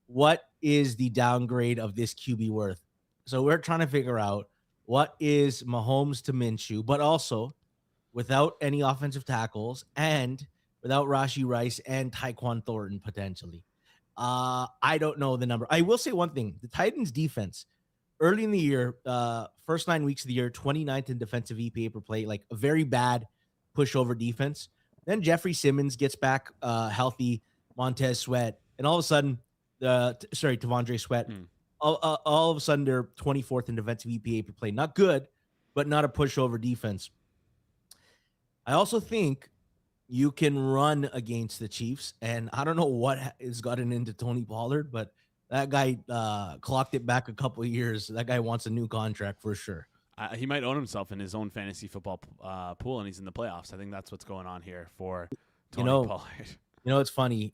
what is the downgrade of this QB worth? So we're trying to figure out what is Mahomes to Minshew, but also without any offensive tackles and without Rashee Rice and Tyquan Thornton potentially. I don't know the number. I will say one thing. The Titans defense early in the year, first 9 weeks of the year, 29th in defensive EPA per play, like a very bad pushover defense. Then Jeffrey Simmons gets back healthy, Montez Sweat, and all of a sudden, T'Vondre Sweat, all of a sudden they're 24th in defensive EPA per play. Not good, but not a pushover defense. I also think you can run against the Chiefs, and I don't know what has gotten into Tony Pollard, but that guy clocked it back a couple of years. That guy wants a new contract for sure. He might own himself in his own fantasy football pool, and he's in the playoffs. I think that's what's going on here for Tony Pollard. It's funny.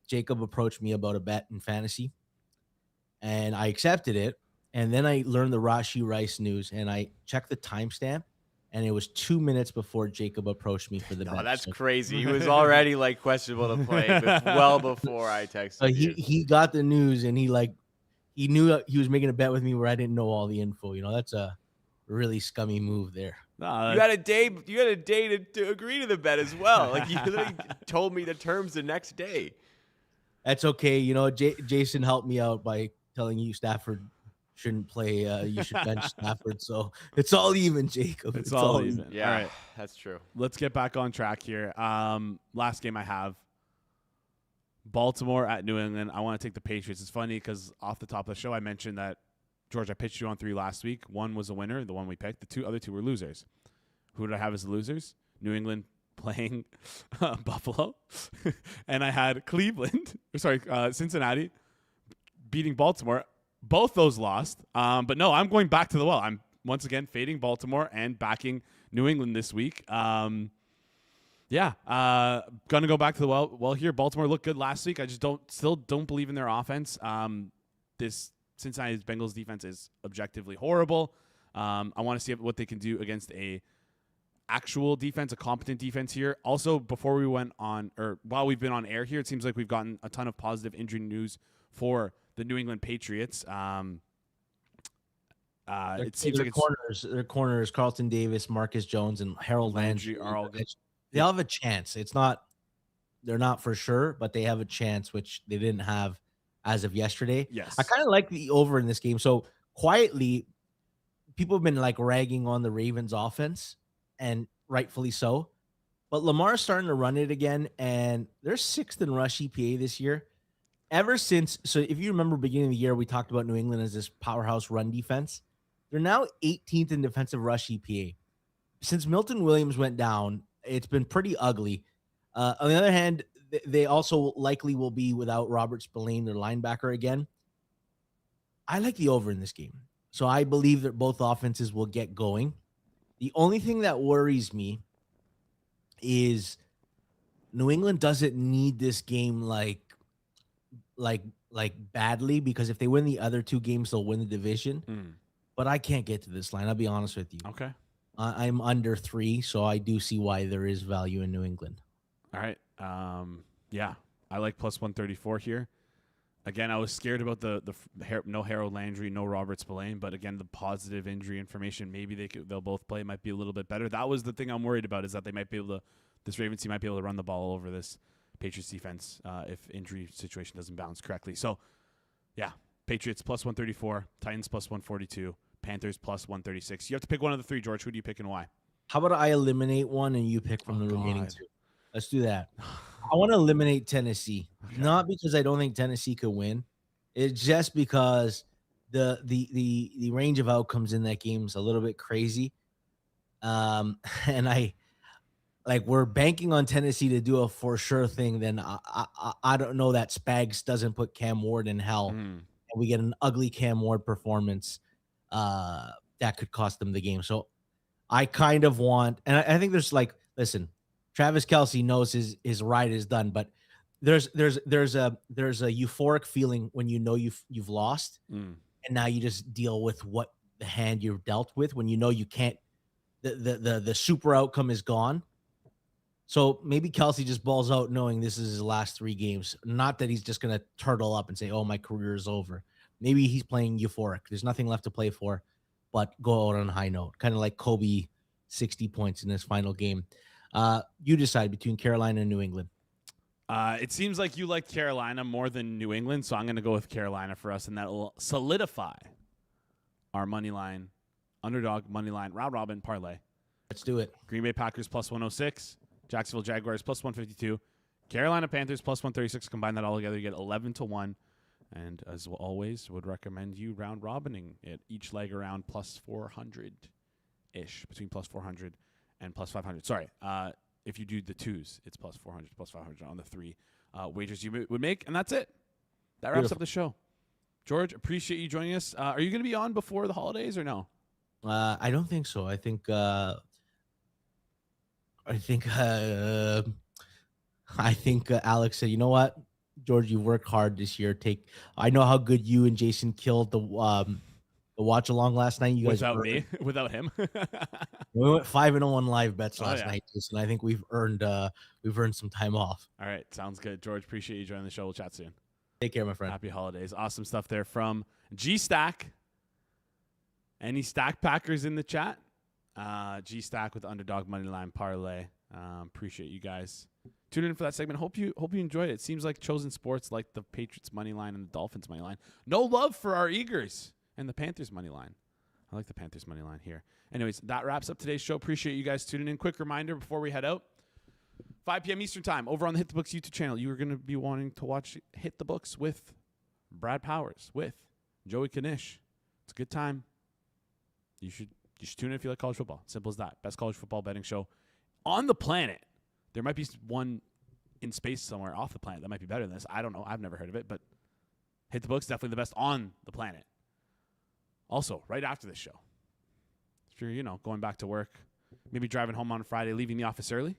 Jacob approached me about a bet in fantasy, and I accepted it. And then I learned the Rashee Rice news, and I checked the timestamp, and it was 2 minutes before Jacob approached me for the bet. Oh, that's crazy. He was already like questionable to play well before I texted you. He got the news, and he knew he was making a bet with me where I didn't know all the info. That's a really scummy move there. You had a day. You had a day to agree to the bet as well. Like, you literally told me the terms the next day. That's okay. Jason helped me out by telling you Stafford shouldn't play. You should bench Stafford. So it's all even, Jacob. It's all even. Yeah, all right. That's true. Let's get back on track here. Last game I have, Baltimore at New England. I want to take the Patriots. It's funny because off the top of the show, I mentioned that, George, I pitched you on 3 last week. One was a winner, the one we picked. The other two were losers. Who did I have as the losers? New England playing Buffalo. And I had Cincinnati beating Baltimore. Both those lost. But no, I'm going back to the well. I'm once again fading Baltimore and backing New England this week. Gonna go back to the well here. Baltimore looked good last week. I just still don't believe in their offense. This Cincinnati Bengals defense is objectively horrible. I want to see what they can do against a actual defense, a competent defense here. Also, before we went on, or while we've been on air here, it seems like we've gotten a ton of positive injury news for the New England Patriots. It seems like their corners, Carlton Davis, Marcus Jones, and Harold Landry are all good. They all have a chance. They're not for sure, but they have a chance, which they didn't have as of yesterday. Yes. I kind of like the over in this game. So quietly, people have been like ragging on the Ravens offense, and rightfully so. But Lamar's starting to run it again, and they're 6th in rush EPA this year. So if you remember beginning of the year, we talked about New England as this powerhouse run defense. They're now 18th in defensive rush EPA. Since Milton Williams went down, it's been pretty ugly. On the other hand, they also likely will be without Robert Spillane, their linebacker, again. I like the over in this game. So I believe that both offenses will get going. The only thing that worries me is New England doesn't need this game like badly, because if they win the other 2 games, they'll win the division. But I can't get to this line. I'll be honest with you. Okay. I'm under 3, so I do see why there is value in New England. All right. I like plus 134 here. Again, I was scared about the no Harold Landry, no Robert Spillane, but again, the positive injury information, maybe they'll both play, might be a little bit better. That was the thing I'm worried about, is that they might be able to, this Ravens team might be able to run the ball over this Patriots defense if injury situation doesn't bounce correctly. So, yeah, Patriots plus 134, Titans plus 142, Panthers plus 136. You have to pick one of the 3, George. Who do you pick and why? How about I eliminate one and you pick from the remaining 2? Let's do that. I want to eliminate Tennessee, not because I don't think Tennessee could win. It's just because the range of outcomes in that game is a little bit crazy. And we're banking on Tennessee to do a for sure thing. Then I don't know that Spags doesn't put Cam Ward in hell, and we get an ugly Cam Ward performance that could cost them the game. So I kind of want, and I think there's listen, Travis Kelce knows his ride is done, but there's a euphoric feeling when you know you've lost, and now you just deal with what the hand you're dealt with when you know you can't. The super outcome is gone. So maybe Kelce just balls out knowing this is his last 3 games. Not that he's just gonna turtle up and say, "Oh, my career is over." Maybe he's playing euphoric. There's nothing left to play for, but go out on a high note, kind of like Kobe 60 points in this final game. You decide between Carolina and New England. It seems like you like Carolina more than New England, so I'm going to go with Carolina for us, and that will solidify our money line, underdog money line, round robin parlay. Let's do it. Green Bay Packers plus 106, Jacksonville Jaguars plus 152, Carolina Panthers plus 136. Combine that all together, you get 11-1. And as always, would recommend you round robining it each leg around plus 400-ish, between plus 400 and plus 500. Sorry, if you do the twos, it's plus 400, plus 500 on the three wagers you would make. And that's it. That wraps up the show. George, appreciate you joining us. Are you going to be on before the holidays or no? I don't think so. I think Alex said, you know what, George, you worked hard this year. I know how good you and Jason killed the watch along last night. You guys without me, without him. We went 5-0 on live bets last yeah. night, Jason. I think we've earned some time off. All right, sounds good, George. Appreciate you joining the show. We'll chat soon. Take care, my friend. Happy holidays. Awesome stuff there from G-Stack. Any Stack Packers in the chat? G-Stack with Underdog Moneyline Parlay. Appreciate you guys. Tune in for that segment. Hope you enjoyed it. It seems like chosen sports like the Patriots money line and the Dolphins money line. No love for our Eagles and the Panthers money line. I like the Panthers money line here. Anyways, that wraps up today's show. Appreciate you guys tuning in. Quick reminder before we head out. 5 p.m. Eastern time over on the Hit the Books YouTube channel. You are going to be wanting to watch Hit the Books with Brad Powers, with Joey Kanish. It's a good time. You should tune in if you like college football. Simple as that. Best college football betting show on the planet. There might be one in space somewhere off the planet that might be better than this. I don't know. I've never heard of it, but Hit the Books, definitely the best on the planet. Also, right after this show, if you're, going back to work, maybe driving home on Friday, leaving the office early,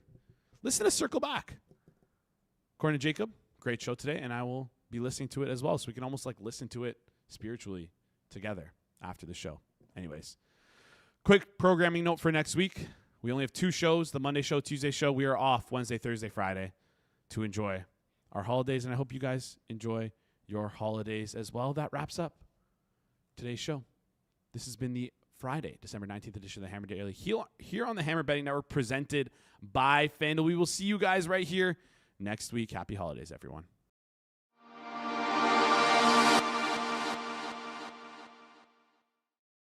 listen to Circle Back. Cooper and Jacob, great show today, and I will be listening to it as well, so we can almost listen to it spiritually together after the show. Anyways, quick programming note for next week. We only have 2 shows, the Monday show, Tuesday show. We are off Wednesday, Thursday, Friday to enjoy our holidays, and I hope you guys enjoy your holidays as well. That wraps up today's show. This has been the Friday, December 19th edition of the Hammer Daily here on the Hammer Betting Network, presented by FanDuel. We will see you guys right here next week. Happy holidays, everyone.